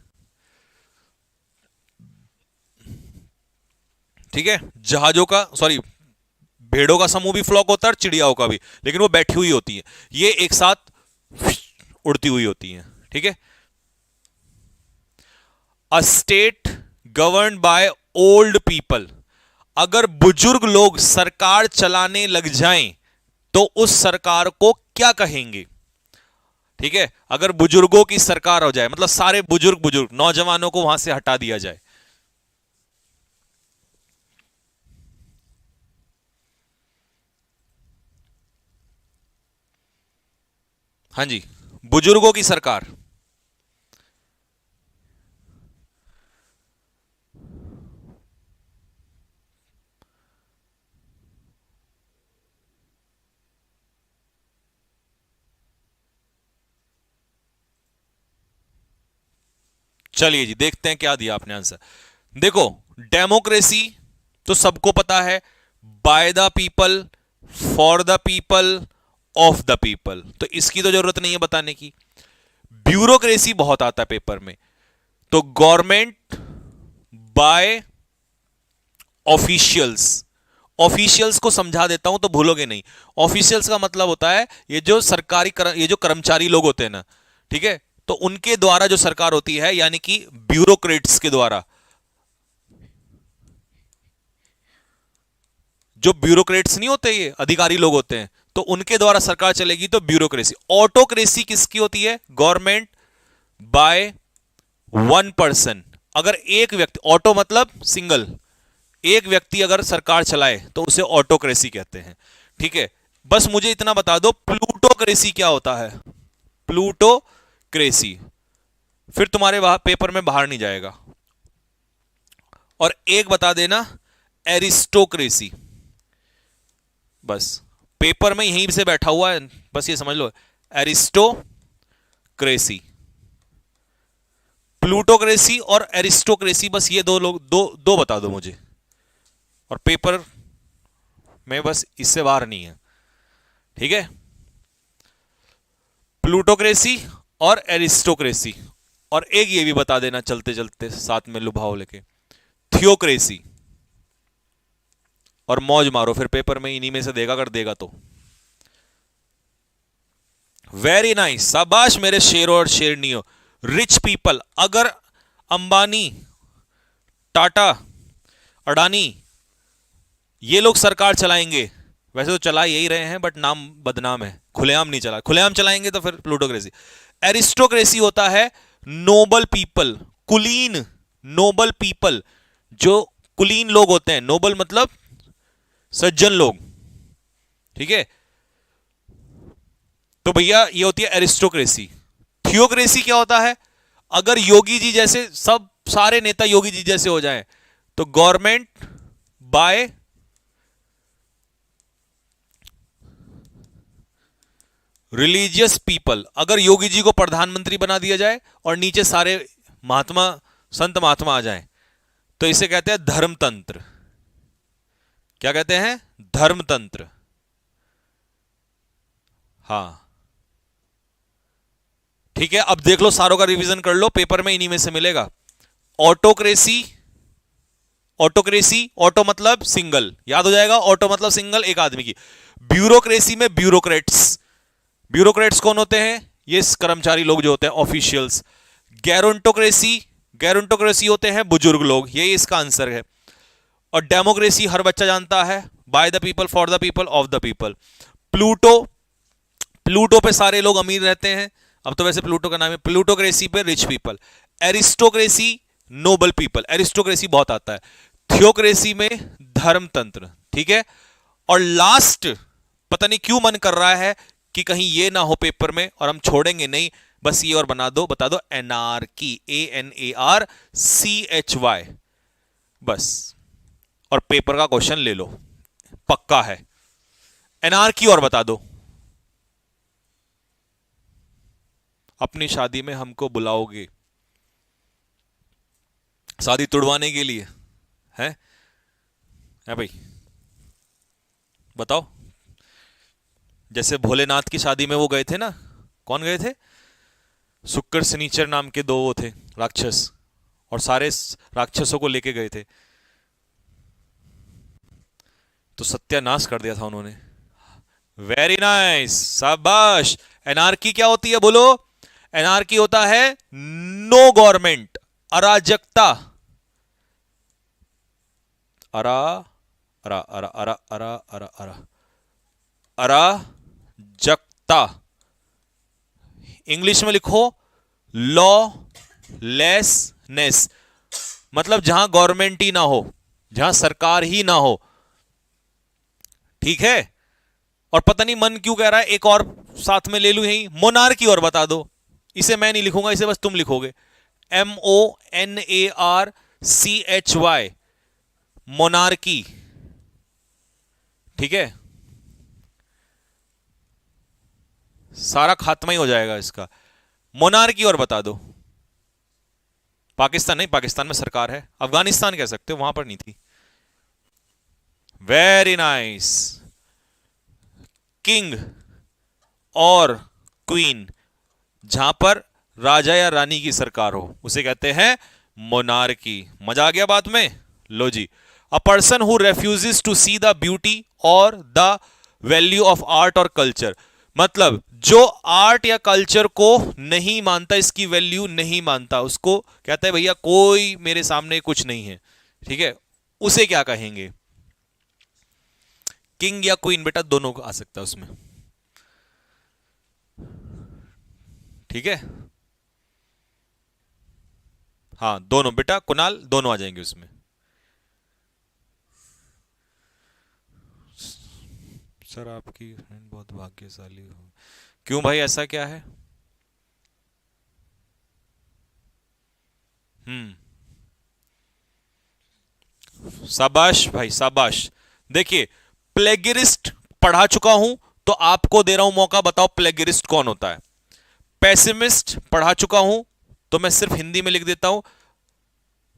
Speaker 1: ठीक है, जहाजों का, सॉरी, भेड़ों का समूह भी फ्लॉक होता है और चिड़ियाओं का भी, लेकिन वो बैठी हुई होती है, ये एक साथ उड़ती हुई होती है। ठीक है, a state govern by old people, अगर बुजुर्ग लोग सरकार चलाने लग जाएं तो उस सरकार को क्या कहेंगे? ठीक है, अगर बुजुर्गों की सरकार हो जाए, मतलब सारे बुजुर्ग बुजुर्ग नौजवानों को वहां से हटा दिया जाए। हाँ जी, बुजुर्गों की सरकार। चलिए जी, देखते हैं क्या दिया आपने आंसर। देखो, डेमोक्रेसी तो सबको पता है, by the people, for the people, of the people, तो इसकी तो जरूरत नहीं है बताने की। ब्यूरोक्रेसी बहुत आता है पेपर में, तो गवर्नमेंट बाय ऑफिशियल्स, ऑफिशियल्स को समझा देता हूं तो भूलोगे नहीं। ऑफिशियल्स का मतलब होता है ये जो सरकारी ये जो कर्मचारी लोग होते हैं ना, ठीक है, तो उनके द्वारा जो सरकार होती है, यानी कि ब्यूरोक्रेट्स के द्वारा, जो ब्यूरोक्रेट्स नहीं होते, ये अधिकारी लोग होते हैं, तो उनके द्वारा सरकार चलेगी तो ब्यूरोक्रेसी। ऑटोक्रेसी किसकी होती है? गवर्नमेंट बाय वन पर्सन, अगर एक व्यक्ति, ऑटो मतलब सिंगल, एक व्यक्ति अगर सरकार चलाए तो उसे ऑटोक्रेसी कहते हैं। ठीक है, बस मुझे इतना बता दो, प्लूटोक्रेसी क्या होता है? प्लूटोक्रेसी फिर तुम्हारे पेपर में बाहर नहीं जाएगा। और एक बता देना, एरिस्टोक्रेसी, बस पेपर में यहीं से बैठा हुआ है, बस ये समझ लो, एरिस्टोक्रेसी। प्लूटोक्रेसी और एरिस्टोक्रेसी, बस ये दो लोग, दो दो बता दो मुझे, और पेपर में बस इससे बाहर नहीं है। ठीक है, प्लूटोक्रेसी और एरिस्टोक्रेसी। और एक ये भी बता देना चलते चलते साथ में लुभाओ लेके, थियोक्रेसी। और मौज मारो, फिर पेपर में इन्हीं में से देगा, अगर देगा तो। वेरी नाइस, शाबाश मेरे शेरों और शेरनियों। रिच पीपल, अगर अंबानी, टाटा, अडानी ये लोग सरकार चलाएंगे, वैसे तो चला यही रहे हैं बट नाम बदनाम है, खुलेआम नहीं चला, खुलेआम चलाएंगे तो फिर प्लूटोक्रेसी। एरिस्टोक्रेसी होता है नोबल पीपल, कुलीन, नोबल पीपल, जो कुलीन लोग होते हैं, नोबल मतलब सज्जन लोग। ठीक है, तो भैया ये होती है एरिस्टोक्रेसी। थियोक्रेसी क्या होता है? अगर योगी जी जैसे सब सारे नेता योगी जी जैसे हो जाएं तो गवर्नमेंट बाय रिलीजियस पीपल, अगर योगी जी को प्रधानमंत्री बना दिया जाए और नीचे सारे महात्मा, संत महात्मा आ जाएं, तो इसे कहते हैं धर्मतंत्र। क्या कहते हैं? धर्मतंत्र। हाँ, ठीक है, अब देख लो, सारों का रिवीजन कर लो, पेपर में इन्हीं में से मिलेगा। ऑटोक्रेसी, ऑटोक्रेसी, ऑटो मतलब सिंगल, याद हो जाएगा, ऑटो मतलब सिंगल, एक आदमी की। ब्यूरोक्रेसी में ब्यूरोक्रेट्स, ब्यूरोक्रेट्स कौन होते हैं? ये कर्मचारी लोग जो होते हैं, ऑफिशियल्स। गैरोंटोक्रेसी, गैरोंटोक्रेसी होते हैं बुजुर्ग लोग, यही इसका आंसर है। और डेमोक्रेसी हर बच्चा जानता है, by the people, for the people, of the people. Pluto, Pluto पे सारे लोग अमीर रहते हैं, अब तो वैसे प्लूटो का नाम है। प्लूटोक्रेसी पे rich people. Aristocracy noble people, aristocracy बहुत आता है। थियोक्रेसी में धर्मतंत्र। ठीक है, और लास्ट, पता नहीं क्यों मन कर रहा है कि कहीं ये ना हो पेपर में, और हम छोड़ेंगे नहीं, बस ये और बता दो, एनार्की, ANARCHY, बस, और पेपर का क्वेश्चन ले लो, पक्का है। एनार्की और बता दो। अपनी शादी में हमको बुलाओगे, शादी तुड़वाने के लिए, है भाई? बताओ, जैसे भोलेनाथ की शादी में वो गए थे ना, कौन गए थे? शुक्र शनिचर नाम के दो वो थे राक्षस, और सारे राक्षसों को लेके गए थे। तो सत्यानाश कर दिया था उन्होंने। वेरी नाइस, शाबाश। एनार्की क्या होती है बोलो? एनार्की होता है नो गवर्नमेंट, अराजकता। अरा अरा अरा अरा अरा अरा अरा अराजकता। इंग्लिश में लिखो लॉ लेसनेस, मतलब जहां गवर्नमेंट ही ना हो, जहां सरकार ही ना हो। ठीक है। और पता नहीं मन क्यों कह रहा है एक और साथ में ले लूं, यही मोनार्की और बता दो। इसे मैं नहीं लिखूंगा, इसे बस तुम लिखोगे, MONARCHY, मोनार्की। ठीक है, सारा खात्मा ही हो जाएगा इसका। मोनार्की और बता दो। पाकिस्तान नहीं, पाकिस्तान में सरकार है। अफगानिस्तान कह सकते हो, वहां पर नहीं थी। Very nice. किंग और क्वीन, जहां पर राजा या रानी की सरकार हो, उसे कहते हैं मोनार्की। मजा आ गया बात में? लो जी। A person who refuses to see the beauty और द वैल्यू ऑफ आर्ट और कल्चर, मतलब जो आर्ट या कल्चर को नहीं मानता, इसकी वैल्यू नहीं मानता, उसको कहता है भैया कोई मेरे सामने कुछ नहीं है। ठीक है, उसे क्या कहेंगे? किंग या क्वीन, बेटा दोनों आ सकता है उसमें। ठीक है, हाँ दोनों बेटा, कुणाल दोनों आ जाएंगे उसमें। सर आपकी फ्रेंड बहुत भाग्यशाली हो। क्यों भाई, ऐसा क्या है? हम्म, शाबाश भाई शाबाश। देखिए, प्लेगिरिस्ट पढ़ा चुका हूं, तो आपको दे रहा हूं मौका, बताओ प्लेगिरिस्ट कौन होता है। पेसिमिस्ट पढ़ा चुका हूं, तो मैं सिर्फ हिंदी में लिख देता हूं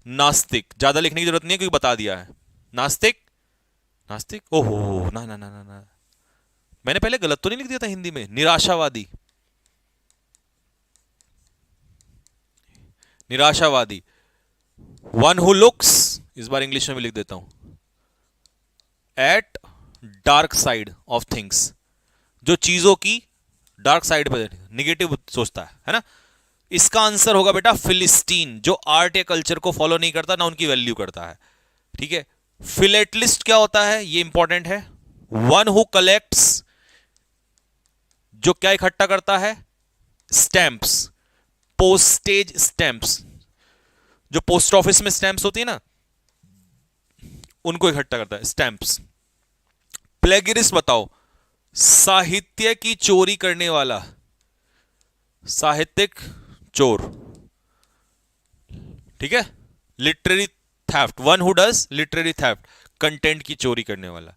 Speaker 1: नास्तिक। ज्यादा लिखने की जरूरत नहीं है क्योंकि बता दिया है। नास्तिक, नास्तिक, ओहो ना ना ना ना ना, मैंने पहले गलत तो नहीं लिख दिया था हिंदी में? निराशावादी, निराशावादी। वन हु लुक्स, इस बार इंग्लिश में भी लिख देता हूं, at dark side of things, जो चीजों की डार्क साइड पर निगेटिव सोचता है ना। इसका आंसर होगा बेटा फिलिस्टीन, जो आर्ट या कल्चर को फॉलो नहीं करता, ना उनकी वैल्यू करता है। ठीक है। फिलेटलिस्ट क्या होता है, ये इंपॉर्टेंट है। वन हु कलेक्ट्स, जो क्या इकट्ठा करता है? स्टैंप्स, पोस्टेज स्टैंप्स, जो पोस्ट ऑफिस में स्टैंप्स होती है ना, उनको इकट्ठा करता है, स्टैंप्स। प्लेगिरिस्ट बताओ, साहित्य की चोरी करने वाला, साहित्यिक चोर। ठीक है, literary theft, one who does literary theft, content की चोरी करने वाला।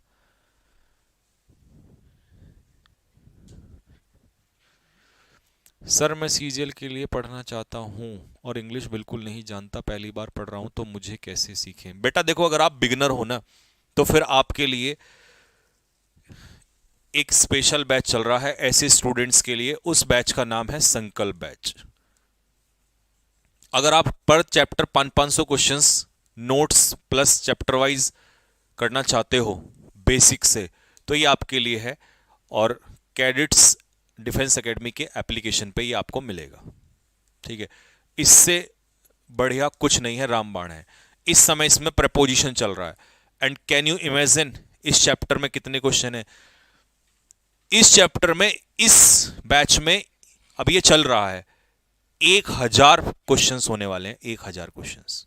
Speaker 1: सर मैं सीजीएल के लिए पढ़ना चाहता हूं और इंग्लिश बिल्कुल नहीं जानता, पहली बार पढ़ रहा हूं, तो मुझे कैसे सीखें? बेटा देखो, अगर आप बिगिनर हो ना, तो फिर आपके लिए एक स्पेशल बैच चल रहा है ऐसे स्टूडेंट्स के लिए। उस बैच का नाम है संकल्प बैच। अगर आप पर chapter 500 questions notes plus chapter wise करना चाहते हो बेसिक से, तो ये आपके लिए है। और कैडेट्स डिफेंस एकेडमी के एप्लीकेशन पे ये आपको मिलेगा। ठीक है, इससे बढ़िया कुछ नहीं है, रामबाण है। इस समय इसमें प्रपोजिशन चल रहा है। एंड कैन यू इमेजिन इस चैप्टर में कितने क्वेश्चन है? इस चैप्टर में, इस बैच में अब ये चल रहा है 1000 क्वेश्चंस होने वाले हैं। 1000 क्वेश्चंस,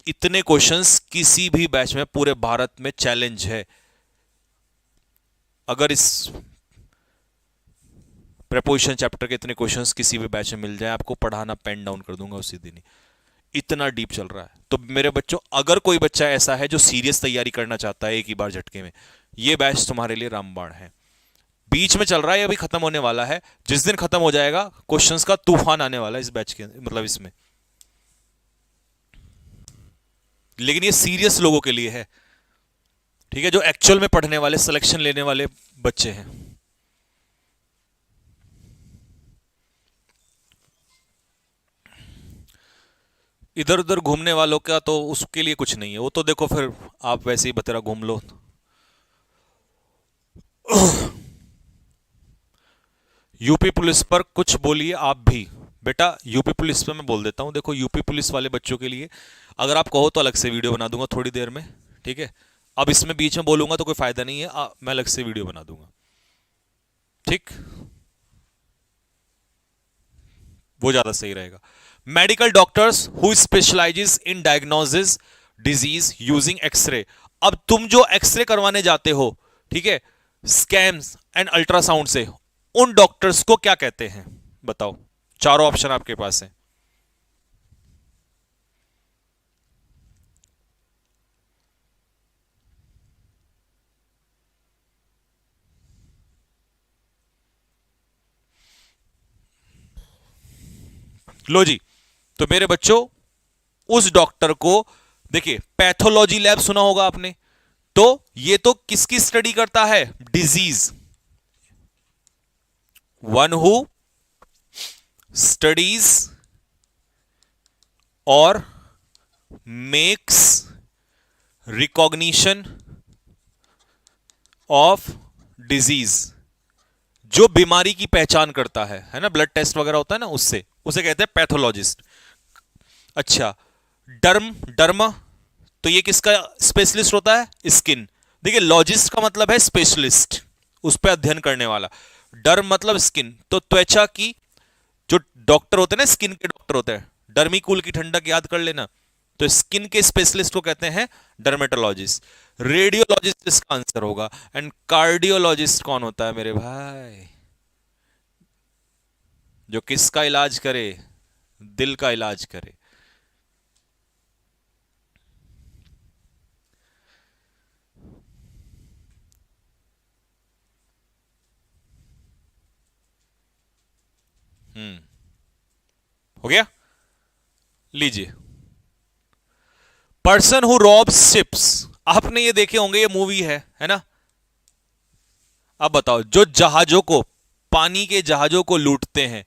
Speaker 1: इतने क्वेश्चंस किसी भी बैच में पूरे भारत में चैलेंज है। अगर इस प्रेपोजिशन चैप्टर के इतने क्वेश्चंस किसी भी बैच में मिल जाए, आपको पढ़ाना पेन डाउन कर दूंगा उसी दिन ही। इतना डीप चल रहा है। तो मेरे बच्चों, अगर कोई बच्चा ऐसा है जो सीरियस तैयारी करना चाहता है एक ही बार झटके में, ये बैच तुम्हारे लिए रामबाण है। बीच में चल रहा है, अभी खत्म होने वाला है। जिस दिन खत्म हो जाएगा, क्वेश्चंस का तूफान आने वाला है इस बैच के, मतलब इसमें। लेकिन ये सीरियस लोगों के लिए है। ठीक है, जो एक्चुअल में पढ़ने वाले, सिलेक्शन लेने वाले बच्चे हैं। इधर उधर घूमने वालों का तो उसके लिए कुछ नहीं है, वो तो देखो फिर आप वैसे ही बतेरा घूम लो। यूपी पुलिस पर कुछ बोलिए आप भी। बेटा यूपी पुलिस पे मैं बोल देता हूँ, देखो यूपी पुलिस वाले बच्चों के लिए अगर आप कहो तो अलग से वीडियो बना दूंगा थोड़ी देर में, ठीक है। अब इसमें बीच में बोलूंगा तो कोई फायदा नहीं है, मैं अलग से वीडियो बना दूंगा, ठीक, वो ज्यादा सही रहेगा। Medical doctors who specialises in diagnosis disease using x ray. अब तुम जो एक्सरे करवाने जाते हो, ठीक है, स्कैम्स एंड अल्ट्रासाउंड से, उन डॉक्टर्स को क्या कहते हैं बताओ। चारों ऑप्शन आपके पास है। लो जी, तो मेरे बच्चों उस डॉक्टर को देखिए, पैथोलॉजी लैब सुना होगा आपने, तो ये तो किसकी स्टडी करता है, डिजीज। वन हु स्टडीज और मेक्स रिकॉग्निशन ऑफ डिजीज, जो बीमारी की पहचान करता है ना, ब्लड टेस्ट वगैरह होता है ना, उससे उसे कहते हैं पैथोलॉजिस्ट। अच्छा, डर्म डर्मा, तो ये किसका स्पेशलिस्ट होता है, स्किन। देखिए लॉजिस्ट का मतलब है स्पेशलिस्ट, उस पर अध्ययन करने वाला। डर्म मतलब स्किन, तो त्वचा की जो डॉक्टर होते हैं ना, स्किन के डॉक्टर होते हैं, डर्मिकूल की ठंडक याद कर लेना, तो स्किन के स्पेशलिस्ट को कहते हैं डर्मेटोलॉजिस्ट। रेडियोलॉजिस्ट इसका आंसर होगा। एंड कार्डियोलॉजिस्ट कौन होता है मेरे भाई, जो किसका इलाज करे, दिल का इलाज करे। हो गया, लीजिए। पर्सन हु रॉब्स शिप्स, आपने ये देखे होंगे, ये मूवी है ना। अब बताओ, जो जहाजों को, पानी के जहाजों को लूटते हैं,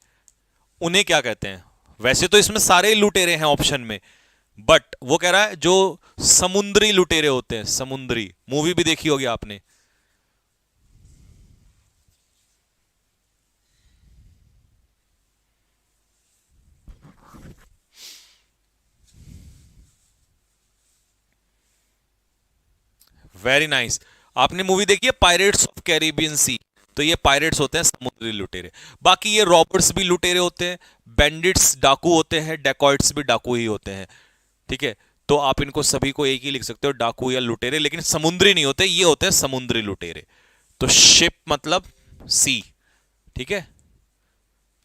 Speaker 1: उन्हें क्या कहते हैं। वैसे तो इसमें सारे लुटेरे हैं ऑप्शन में, बट वो कह रहा है जो समुद्री लुटेरे होते हैं, समुद्री, मूवी भी देखी होगी आपने। Very nice. आपने मूवी देखी है पायरेट्स ऑफ कैरिबियन सी, तो ये पायरेट्स होते हैं समुद्री लुटेरे। बाकी ये रॉबर्ट्स भी लुटेरे होते हैं, बैंडिट्स डाकू होते हैं, डेकॉइट्स भी डाकू ही होते हैं, ठीक है। तो आप इनको सभी को एक ही लिख सकते हो, डाकू या लुटेरे, लेकिन समुद्री नहीं होते, ये होते हैं समुद्री लुटेरे। तो शिप मतलब सी, ठीक है,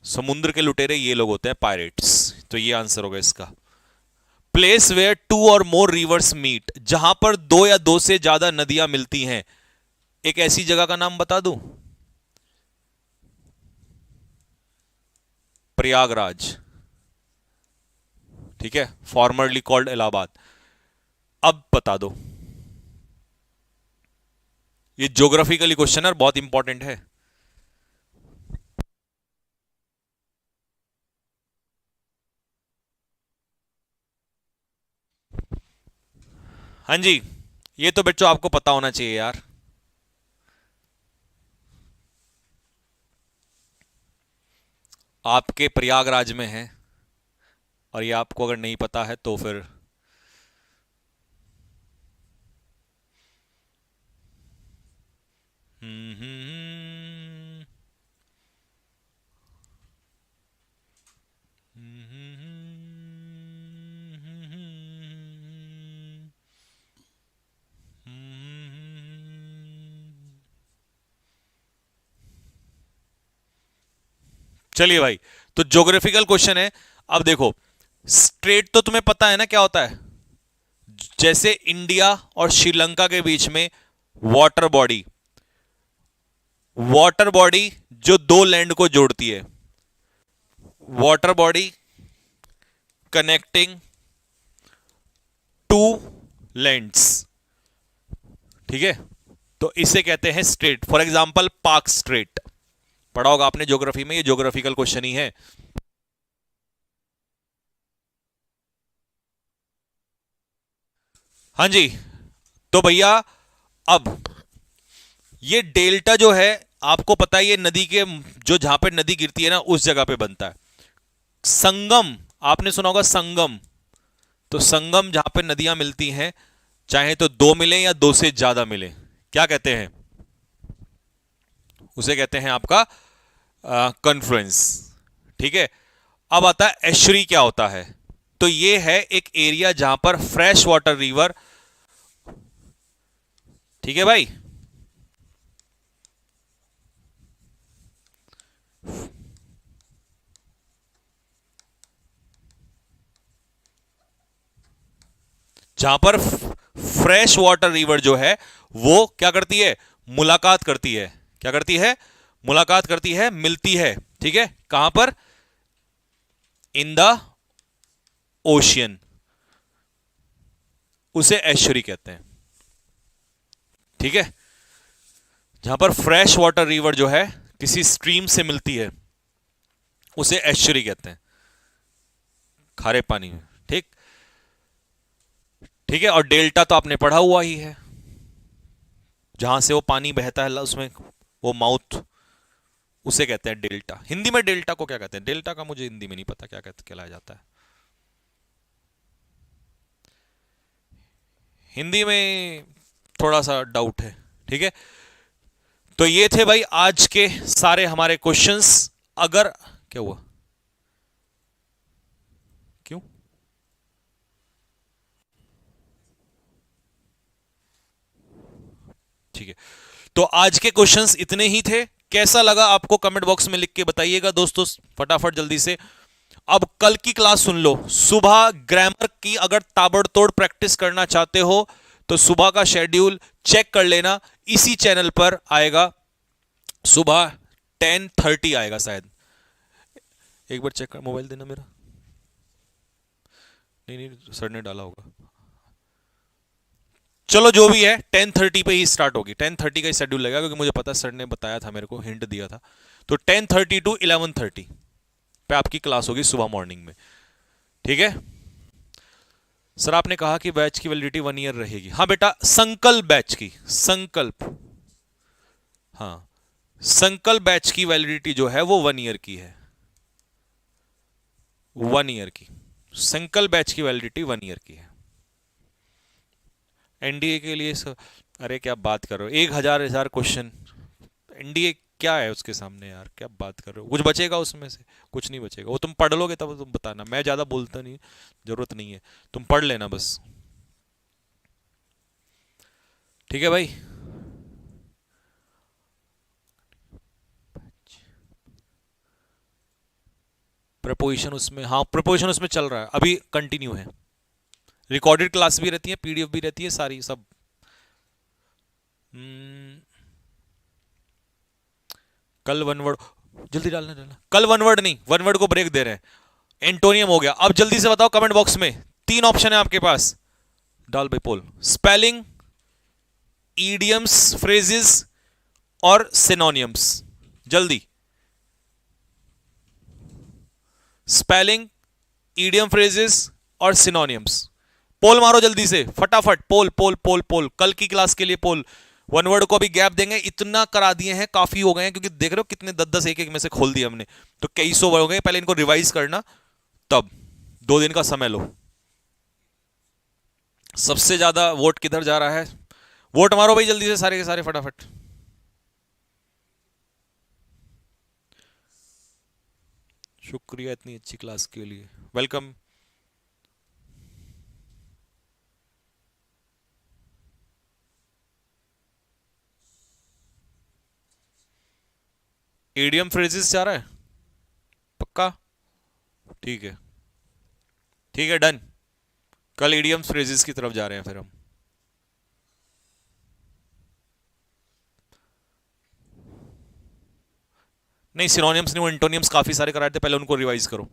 Speaker 1: समुद्र के लुटेरे ये लोग होते हैं पायरेट्स, तो ये आंसर होगा इसका। प्लेस वेयर टू और मोर रिवर्स मीट, जहां पर दो या दो से ज्यादा नदियां मिलती हैं, एक ऐसी जगह का नाम बता दूं, प्रयागराज, ठीक है, फॉर्मरली कॉल्ड इलाहाबाद। अब बता दो, ये ज्योग्राफिकली क्वेश्चन है, बहुत इंपॉर्टेंट है। हाँ जी, ये तो बच्चों आपको पता होना चाहिए यार। आपके प्रयागराज में है, और ये आपको अगर नहीं पता है तो फिर हम्म हम्म, चलिए भाई, तो ज्योग्राफिकल क्वेश्चन है। अब देखो, स्ट्रेट तो तुम्हें पता है ना क्या होता है, जैसे इंडिया और श्रीलंका के बीच में वाटर बॉडी, वाटर बॉडी जो दो लैंड को जोड़ती है, water body connecting to lands, ठीक है, तो इसे कहते हैं strait. For example Palk strait, पढ़ा होगा आपने ज्योग्राफी में, ये ज्योग्राफिकल क्वेश्चन ही है। हाँ जी। तो भैया अब ये डेल्टा जो है, आपको पता है ये नदी के, जो जहां पे नदी गिरती है ना उस जगह पे बनता है। संगम, आपने सुना होगा संगम। तो संगम जहां पे नदियां मिलती हैं, चाहे तो दो मिले या दो से ज्यादा मिले, क्या कहते हैं? उसे कहते हैं आपका कॉन्फ्लुएंस। ठीक है। अब आता है एस्चुरी क्या होता है। तो ये है एक एरिया जहां पर फ्रेश वाटर रिवर, ठीक है भाई, जहां पर फ्रेश वाटर रिवर जो है वो क्या करती है, मुलाकात करती है। क्या करती है? मुलाकात करती है, मिलती है। ठीक है, कहां पर? इन द ओशियन, उसे एस्चुरी कहते हैं। ठीक है, जहां पर फ्रेश वाटर रिवर जो है किसी स्ट्रीम से मिलती है, उसे एस्चुरी कहते हैं, खारे पानी में। ठीक। ठीक है, और डेल्टा तो आपने पढ़ा हुआ ही है, जहां से वो पानी बहता है उसमें वो माउथ, उसे कहते हैं डेल्टा। हिंदी में डेल्टा को क्या कहते हैं? डेल्टा का मुझे हिंदी में नहीं पता क्या कहते, कहलाया जाता है हिंदी में, थोड़ा सा डाउट है। ठीक है, तो ये थे भाई आज के सारे हमारे क्वेश्चंस। अगर क्या हुआ, क्यों? ठीक है, तो आज के क्वेश्चंस इतने ही थे। कैसा लगा आपको कमेंट बॉक्स में लिख के बताइएगा दोस्तों, फटाफट जल्दी से। अब कल की क्लास सुन लो, सुबह ग्रामर की अगर ताबड़तोड़ प्रैक्टिस करना चाहते हो तो सुबह का शेड्यूल चेक कर लेना, इसी चैनल पर आएगा, सुबह 10:30 आएगा शायद। एक बार चेक कर, मोबाइल देना मेरा। नहीं नहीं, सर ने डाला होगा। चलो जो भी है, 10:30 पे ही स्टार्ट होगी। 10:30 का ही शेड्यूल लगेगा, क्योंकि मुझे पता सर ने बताया था, मेरे को हिंट दिया था। तो 10:30 टू 11:30 पे आपकी क्लास होगी सुबह मॉर्निंग में। ठीक है सर, आपने कहा कि बैच की वैलिडिटी 1 ईयर रहेगी। हाँ बेटा, संकल्प बैच की, संकल्प, हाँ, संकल्प बैच की वैलिडिटी जो है वो 1 ईयर की है। 1 ईयर की संकल्प बैच की वैलिडिटी 1 ईयर की है। एनडीए के लिए अरे क्या बात कर रहे हो, 1,000 क्वेश्चन, एनडीए क्या है उसके सामने यार, क्या बात कर रहे हो? कुछ बचेगा उसमें से? कुछ नहीं बचेगा, वो तुम पढ़ लोगे तब तुम बताना, मैं ज्यादा बोलता नहीं, जरूरत नहीं है, तुम पढ़ लेना बस। ठीक है भाई, प्रपोजिशन उसमें, हाँ प्रपोजिशन उसमें चल रहा है अभी, कंटिन्यू है। रिकॉर्डेड क्लास भी रहती है, पीडीएफ भी रहती है, सारी सब। हम्म, कल वन वर्ड, जल्दी डालना डालना, कल वन वर्ड नहीं, वन वर्ड को ब्रेक दे रहे हैं। एंटोनियम हो गया। अब जल्दी से बताओ कमेंट बॉक्स में, 3 ऑप्शन है आपके पास, डाल भाई पोल। स्पेलिंग, ईडियम्स, फ्रेजेस और सिनोनियम्स, जल्दी। स्पेलिंग, ईडियम, फ्रेजेस और सिनोनियम्स, पोल मारो जल्दी से फटाफट, पोल पोल पोल पोल, कल की क्लास के लिए पोल। वन वर्ड को भी गैप देंगे, इतना करा दिए हैं, काफी हो गए हैं, क्योंकि देख रहे हो कितने 10-10 एक एक में से खोल दिए हमने, तो कई सौ हो गए। पहले इनको रिवाइज करना, तब 2 दिन का समय लो। सबसे ज्यादा वोट किधर जा रहा है? वोट मारो भाई जल्दी से, सारे के सारे फटाफट। शुक्रिया इतनी अच्छी क्लास के लिए, वेलकम। ईडियम फ्रेजेस जा रहा है पक्का? ठीक है, ठीक है, डन। कल ईडियम फ्रेजेस की तरफ जा रहे हैं फिर हम। नहीं सिनोनियम्स नहीं, वो एंटोनियम्स काफी सारे कराए थे, पहले उनको रिवाइज करो।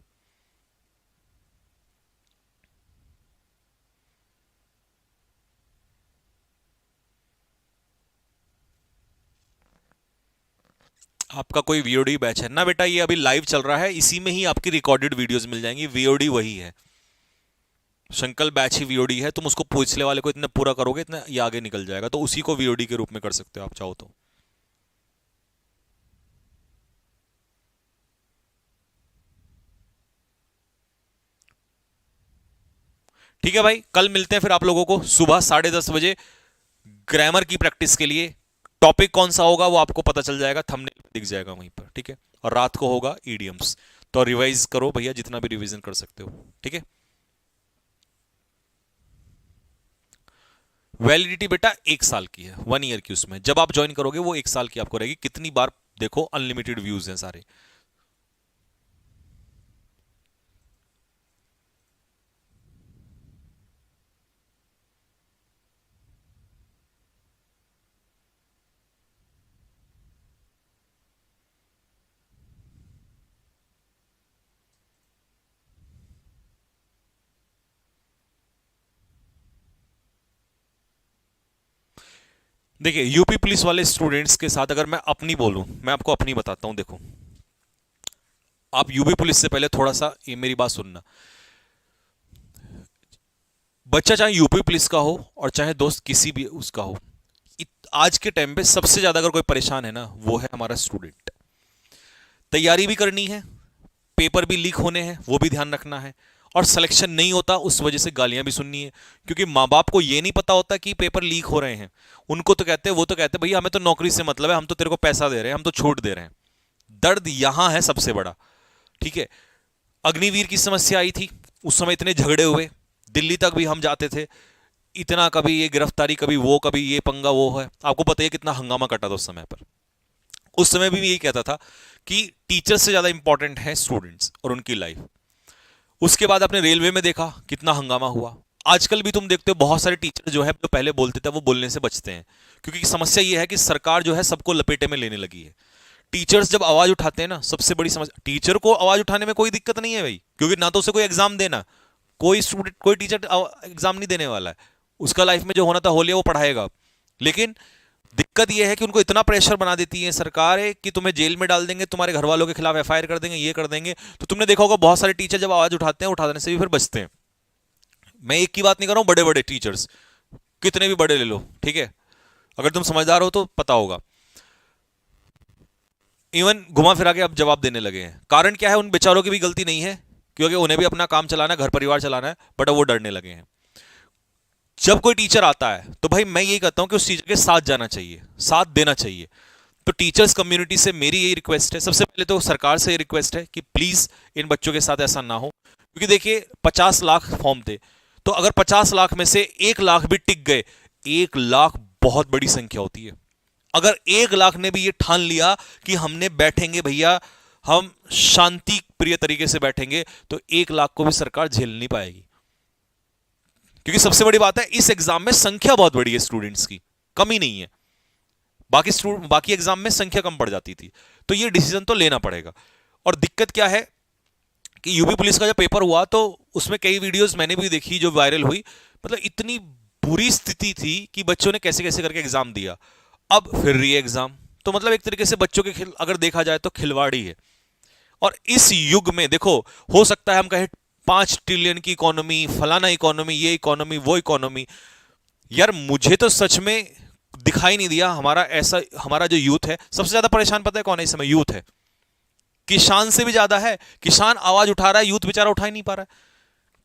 Speaker 1: आपका कोई वीओडी बैच है ना बेटा? ये अभी लाइव चल रहा है, इसी में ही आपकी रिकॉर्डेड वीडियोस मिल जाएंगी, वीओडी वही है। संकल्प बैच ही वीओडी है, तुम उसको पिछले वाले को इतना पूरा करोगे इतना ये आगे निकल जाएगा, तो उसी को वीओडी के रूप में कर सकते हो आप चाहो तो। ठीक है भाई, कल मिलते हैं फिर आप लोगों को सुबह 10:30 बजे ग्रामर की प्रैक्टिस के लिए। टॉपिक कौन सा होगा वो आपको पता चल जाएगा, थंबनेल पे दिख जाएगा वहीं पर, ठीक है। और रात को होगा ईडियम्स, तो रिवाइज करो भैया जितना भी रिवीजन कर सकते हो, ठीक है। वैलिडिटी बेटा 1 साल की है, 1 ईयर की, उसमें जब आप ज्वाइन करोगे वो 1 साल की आपको रहेगी। कितनी बार देखो, अनलिमिटेड व्यूज हैं सारे। देखिए यूपी पुलिस वाले स्टूडेंट्स के साथ अगर मैं अपनी बोलूं, मैं आपको अपनी बताता हूं। देखो आप यूपी पुलिस से पहले थोड़ा सा ये मेरी बात सुनना। बच्चा चाहे यूपी पुलिस का हो और चाहे दोस्त किसी भी उसका हो, आज के टाइम पे सबसे ज्यादा अगर कोई परेशान है ना, वो है हमारा स्टूडेंट। तैयारी भी करनी है, पेपर भी लीक होने हैं वो भी ध्यान रखना है, और सिलेक्शन नहीं होता उस वजह से गालियां भी सुननी है। क्योंकि माँ बाप को ये नहीं पता होता कि पेपर लीक हो रहे हैं, उनको तो कहते हैं, वो तो कहते हैं भैया हमें तो नौकरी से मतलब है, हम तो तेरे को पैसा दे रहे हैं, हम तो छूट दे रहे हैं। दर्द यहां है सबसे बड़ा, ठीक है। अग्निवीर की समस्या आई थी, उस समय इतने झगड़े हुए, दिल्ली तक भी हम जाते थे, इतना कभी ये गिरफ्तारी, कभी वो, कभी ये पंगा वो है, आपको पता है कितना हंगामा कटा था उस समय पर। उस समय भी मैं यही कहता था कि टीचर से ज्यादा इंपॉर्टेंट है स्टूडेंट्स और उनकी लाइफ। उसके बाद आपने रेलवे में देखा कितना हंगामा हुआ। आजकल भी तुम देखते हो बहुत सारे टीचर जो है, जो पहले बोलते थे वो बोलने से बचते हैं, क्योंकि समस्या ये है कि सरकार जो है सबको लपेटे में लेने लगी है। टीचर्स जब आवाज उठाते हैं ना, सबसे बड़ी समस्या, टीचर को आवाज उठाने में कोई दिक्कत नहीं है भाई, क्योंकि ना तो उसे कोई एग्जाम देना, कोई स्टूडेंट, कोई टीचर एग्जाम नहीं देने वाला है, उसका लाइफ में जो होना था हो लिया, वो पढ़ाएगा। लेकिन दिक्कत यह है कि उनको इतना प्रेशर बना देती है सरकार है कि तुम्हें जेल में डाल देंगे, तुम्हारे घर वालों के खिलाफ एफआईआर कर देंगे, ये कर देंगे। तो तुमने देखा होगा बहुत सारे टीचर जब आवाज उठाते हैं, उठाने से भी फिर बचते हैं। मैं एक की बात नहीं कर रहा हूं, बड़े बड़े टीचर्स कितने भी बड़े ले लो, ठीक है, अगर तुम समझदार हो तो पता होगा। इवन घुमा फिरा के अब जवाब देने लगे हैं। कारण क्या है, उन बेचारों की भी गलती नहीं है, क्योंकि उन्हें भी अपना काम चलाना है, घर परिवार चलाना है, बट अब वो डरने लगे हैं। जब कोई टीचर आता है तो भाई मैं यही कहता हूं कि उस टीचर के साथ जाना चाहिए, साथ देना चाहिए। तो टीचर्स कम्युनिटी से मेरी यही रिक्वेस्ट है, सबसे पहले तो सरकार से ये रिक्वेस्ट है कि प्लीज इन बच्चों के साथ ऐसा ना हो। क्योंकि देखिए 50 लाख फॉर्म थे, तो अगर 50 लाख में से 1 लाख भी टिक गए, 1 लाख बहुत बड़ी संख्या होती है। अगर 1 लाख ने भी ये ठान लिया कि हमने बैठेंगे भैया, हम शांति प्रिय तरीके से बैठेंगे, तो 1 लाख को भी सरकार झेल नहीं पाएगी। क्योंकि सबसे बड़ी बात है, इस एग्जाम में संख्या बहुत बड़ी है स्टूडेंट्स की, कमी नहीं है। बाकी एग्जाम में संख्या कम पड़ जाती थी, तो ये डिसीजन तो लेना पड़ेगा। और दिक्कत क्या है कि यूपी पुलिस का जब पेपर हुआ तो उसमें कई वीडियोस मैंने भी देखी जो वायरल हुई, मतलब इतनी बुरी स्थिति थी कि बच्चों ने कैसे कैसे करके एग्जाम दिया। अब फिर री एग्जाम, तो मतलब एक तरीके से बच्चों के अगर देखा जाए तो खिलवाड़ी है। और इस युग में देखो, हो सकता है हम कहें 5 ट्रिलियन की इकोनॉमी, फलाना इकोनॉमी, ये इकोनॉमी, वो इकोनॉमी, यार मुझे तो सच में दिखाई नहीं दिया हमारा जो यूथ है, सबसे ज्यादा परेशान पता है कौन है इस समय? यूथ है। किसान से भी ज्यादा है। किसान आवाज उठा रहा है, यूथ बेचारा उठा ही नहीं पा रहा है।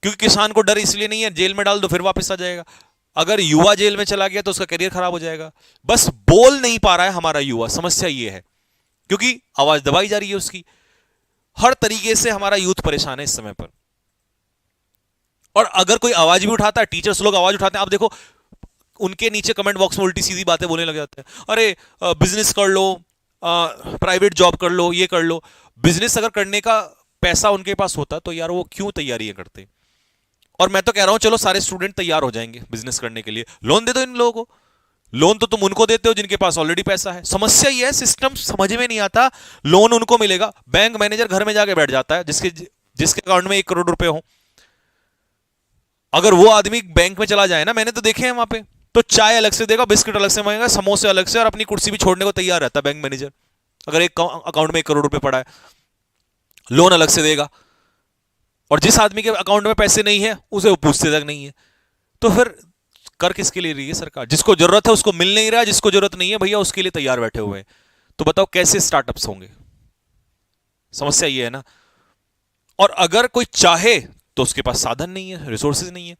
Speaker 1: क्योंकि किसान को डर इसलिए नहीं है, जेल में डाल दो फिर वापस आ जाएगा। अगर युवा जेल में चला गया तो उसका करियर खराब हो जाएगा। बस बोल नहीं पा रहा है हमारा युवा, समस्या ये है, क्योंकि आवाज दबाई जा रही है उसकी। हर तरीके से हमारा यूथ परेशान है इस समय पर। और अगर कोई आवाज भी उठाता है, टीचर्स लोग आवाज उठाते हैं, आप देखो उनके नीचे कमेंट बॉक्स में उल्टी सीधी बातें बोलने लग जाते हैं। अरे बिजनेस कर लो, प्राइवेट जॉब कर लो, ये कर लो। बिजनेस अगर करने का पैसा उनके पास होता तो यार वो क्यों तैयारियां करते? और मैं तो कह रहा हूं चलो सारे स्टूडेंट तैयार हो जाएंगे बिजनेस करने के लिए, लोन दे दो इन लोगों को। लोन तो तुम उनको देते हो जिनके पास ऑलरेडी पैसा है। समस्या ये है, सिस्टम समझ में नहीं आता। लोन उनको मिलेगा, बैंक मैनेजर घर में जाके बैठ जाता है जिसके जिसके अकाउंट में 1 करोड़ रुपए हो। अगर वो आदमी बैंक में चला जाए ना, मैंने तो देखे हैं वहां पे, तो चाय अलग से देगा, बिस्किट अलग से मांगेगा, समोसे अलग से, और अपनी कुर्सी भी छोड़ने को तैयार रहता है बैंक मैनेजर। अगर एक अकाउंट में 1 करोड़ रुपए पड़ा है, लोन अलग से देगा। और जिस आदमी के अकाउंट में पैसे नहीं है उसे वो पूछते तक नहीं है। तो फिर कर किसके लिए रही है सरकार? जिसको जरूरत है उसको मिल नहीं रहा, जिसको जरूरत नहीं है भैया उसके लिए तैयार बैठे हुए हैं। तो बताओ कैसे स्टार्टअप्स होंगे? समस्या ये है ना। और अगर कोई चाहे तो उसके पास साधन नहीं है, रिसोर्सेज नहीं है।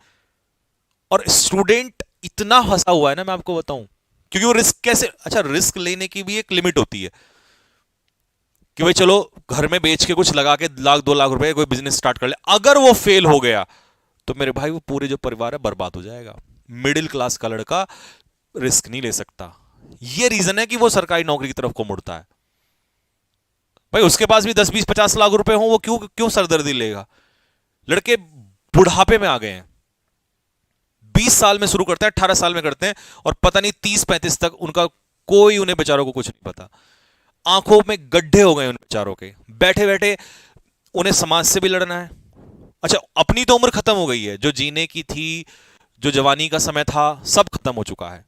Speaker 1: और स्टूडेंट इतना फंसा हुआ है ना, मैं आपको बताऊं, क्योंकि वो रिस्क कैसे, अच्छा रिस्क लेने की भी एक लिमिट होती है कि भाई चलो घर में बेच के कुछ लगा के 1 लाख 2 लाख रुपए कोई बिजनेस स्टार्ट कर ले, अगर वो फेल हो गया तो मेरे भाई वो पूरे जो परिवार है बर्बाद हो जाएगा। मिडिल क्लास का लड़का रिस्क नहीं ले सकता। ये रीजन है कि वो सरकारी नौकरी की तरफ को मुड़ता है। भाई उसके पास भी 10 20 50 लाख रुपए हो, वो क्यों क्यों सरदर्दी लेगा? लड़के बुढ़ापे में आ गए हैं, 20 साल में शुरू करते हैं, 18 साल में करते हैं, और पता नहीं 30 35 तक उनका कोई उन्हें बेचारों को कुछ नहीं पता। आंखों में गड्ढे हो गए उन बेचारों के, बैठे बैठे उन्हें समाज से भी लड़ना है। अच्छा अपनी तो उम्र खत्म हो गई है, जो जीने की थी, जो जवानी का समय था, सब खत्म हो चुका है।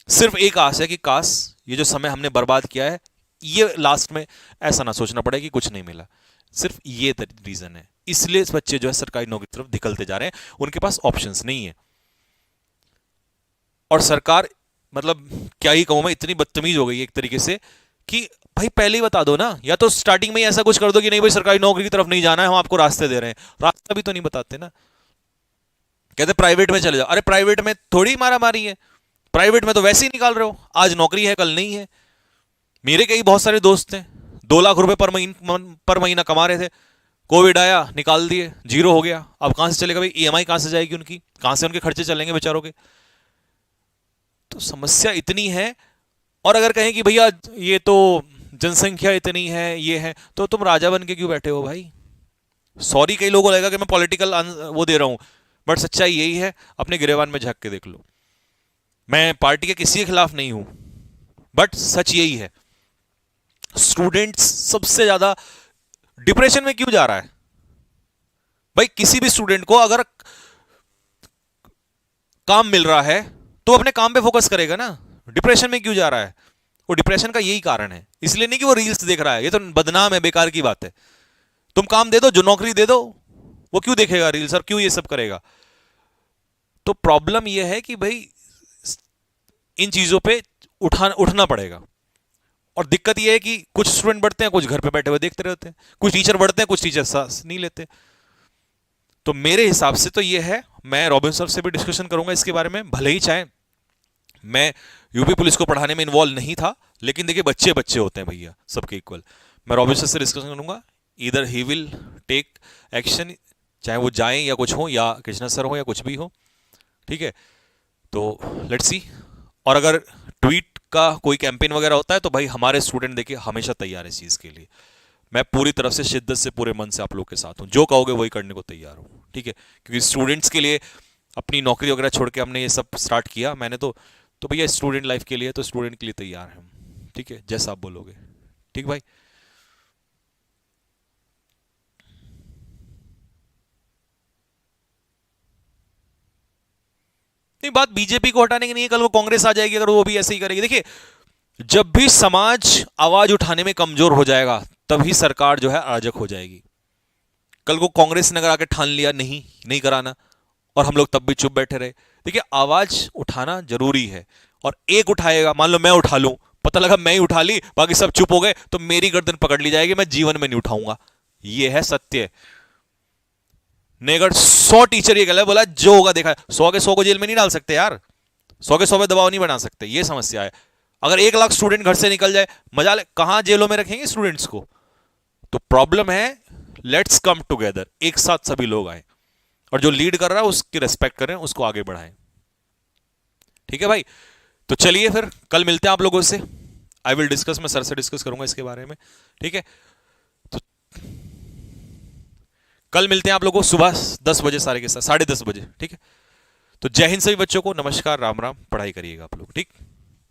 Speaker 1: सिर्फ एक आस है कि काश ये जो समय हमने बर्बाद किया है, ये लास्ट में ऐसा ना सोचना पड़े कि कुछ नहीं मिला। सिर्फ ये रीजन है, इसलिए इस बच्चे जो है सरकारी नौकरी की तरफ निकलते जा रहे हैं, उनके पास ऑप्शंस नहीं है। और सरकार, मतलब क्या ही कहूं मैं, इतनी बदतमीज हो गई है एक तरीके से कि भाई पहले ही बता दो ना, या तो स्टार्टिंग में ही ऐसा कुछ कर दो कि नहीं भाई सरकारी नौकरी की तरफ नहीं जाना है, हम आपको रास्ते दे रहे हैं। रास्ता भी तो नहीं बताते ना, कहते प्राइवेट में चले जाओ। अरे प्राइवेट में थोड़ी मारा मारी है, प्राइवेट में तो वैसे ही निकाल रहे हो, आज नौकरी है कल नहीं है। मेरे कई बहुत सारे दोस्त हैं 2 लाख रुपए पर महीना कमा रहे थे, कोविड आया निकाल दिए, जीरो हो गया। अब कहां से चलेगा भाई? ईएमआई कहां से जाएगी उनकी, कहां से उनके खर्चे चलेंगे बेचारों के? तो समस्या इतनी है। और अगर कहें कि भैया ये तो जनसंख्या इतनी है, ये है, तो तुम राजा बन के क्यों बैठे हो भाई? सॉरी कई लोगों को लगेगा कि मैं पॉलिटिकल वो दे रहा हूं, बट सच्चाई यही है। अपने गिरेबान में झांक के देख लो। मैं पार्टी के किसी के खिलाफ नहीं हूं, बट सच यही है। स्टूडेंट्स सबसे ज्यादा डिप्रेशन में क्यों जा रहा है भाई? किसी भी स्टूडेंट को अगर काम मिल रहा है तो अपने काम पे फोकस करेगा ना, डिप्रेशन में क्यों जा रहा है? वो डिप्रेशन का यही कारण है, इसलिए नहीं कि वो रील्स देख रहा है। ये तो बदनाम है, बेकार की बात है। तुम काम दे दो, जो नौकरी दे दो, वो क्यों देखेगा रील्स और क्यों ये सब करेगा? तो प्रॉब्लम ये है कि भाई इन चीजों पे उठना पड़ेगा। और दिक्कत यह है कि कुछ स्टूडेंट बढ़ते हैं, कुछ घर पे बैठे हुए देखते रहते हैं, कुछ टीचर बढ़ते हैं, कुछ टीचर सांस नहीं लेते। तो मेरे हिसाब से तो यह है, मैं रॉबिन सर से भी डिस्कशन करूंगा इसके बारे में। भले ही चाहे मैं यूपी पुलिस को पढ़ाने में इन्वॉल्व नहीं था, लेकिन देखिए बच्चे बच्चे होते हैं भैया, सबके इक्वल। मैं रॉबिन सर से डिस्कशन करूंगा, इधर ही विल टेक एक्शन, चाहे वो जाएं या कुछ हो, या कृष्णा सर हो या कुछ भी हो, ठीक है? तो लेट्स सी। और अगर ट्वीट का कोई कैंपेन वगैरह होता है तो भाई हमारे स्टूडेंट देखिए हमेशा तैयार है इस चीज के लिए। मैं पूरी तरफ से, शिद्दत से, पूरे मन से आप लोग के साथ हूं, जो कहोगे वही करने को तैयार हूं, ठीक है? क्योंकि स्टूडेंट्स के लिए अपनी नौकरी वगैरह छोड़ के हमने ये सब स्टार्ट किया, मैंने तो भैया स्टूडेंट लाइफ के लिए, तो स्टूडेंट के लिए तैयार हैं हम, ठीक है? जैसा आप बोलोगे, ठीक भाई? नहीं, बात बीजेपी को हटाने की नहीं है, कल को कांग्रेस आ जाएगी अगर वो भी ऐसे ही करेगी। देखिए जब भी समाज आवाज उठाने में कमजोर हो जाएगा तभी सरकार जो है अराजक हो जाएगी। कल को कांग्रेस ने अगर आके ठान लिया नहीं नहीं कराना, और हम लोग तब भी चुप बैठे रहे, देखिए आवाज उठाना जरूरी है। और एक उठाएगा, मान लो मैं उठा लूं, पता लगा मैं ही उठा ली, बाकी सब चुप हो गए, तो मेरी गर्दन पकड़ ली जाएगी, मैं जीवन में नहीं उठाऊंगा। यह है सत्य। नहीं, अगर 100 टीचर ये गलत बोला, जो होगा देखा, 100 के 100 को जेल में नहीं डाल सकते यार, 100 के 100 पे दबाव नहीं बना सकते, ये समस्या है। अगर 1 लाख स्टूडेंट घर से निकल जाए, मजा ले, कहां जेलों में रखेंगे स्टूडेंट्स को? तो प्रॉब्लम है, लेट्स कम टुगेदर, एक साथ सभी लोग आए, और जो लीड कर रहा है उसकी रेस्पेक्ट करें, उसको आगे बढ़ाएं, ठीक है भाई? तो चलिए फिर कल मिलते हैं आप लोगों से। आई विल डिस्कस, मैं सर से डिस्कस करूंगा इसके बारे में, ठीक है? तो कल मिलते हैं आप लोगों को सुबह 10 बजे, सारे के साथ 10:30 बजे, ठीक है? तो जय हिंद सभी बच्चों को, नमस्कार, राम राम, पढ़ाई करिएगा आप लोग, ठीक?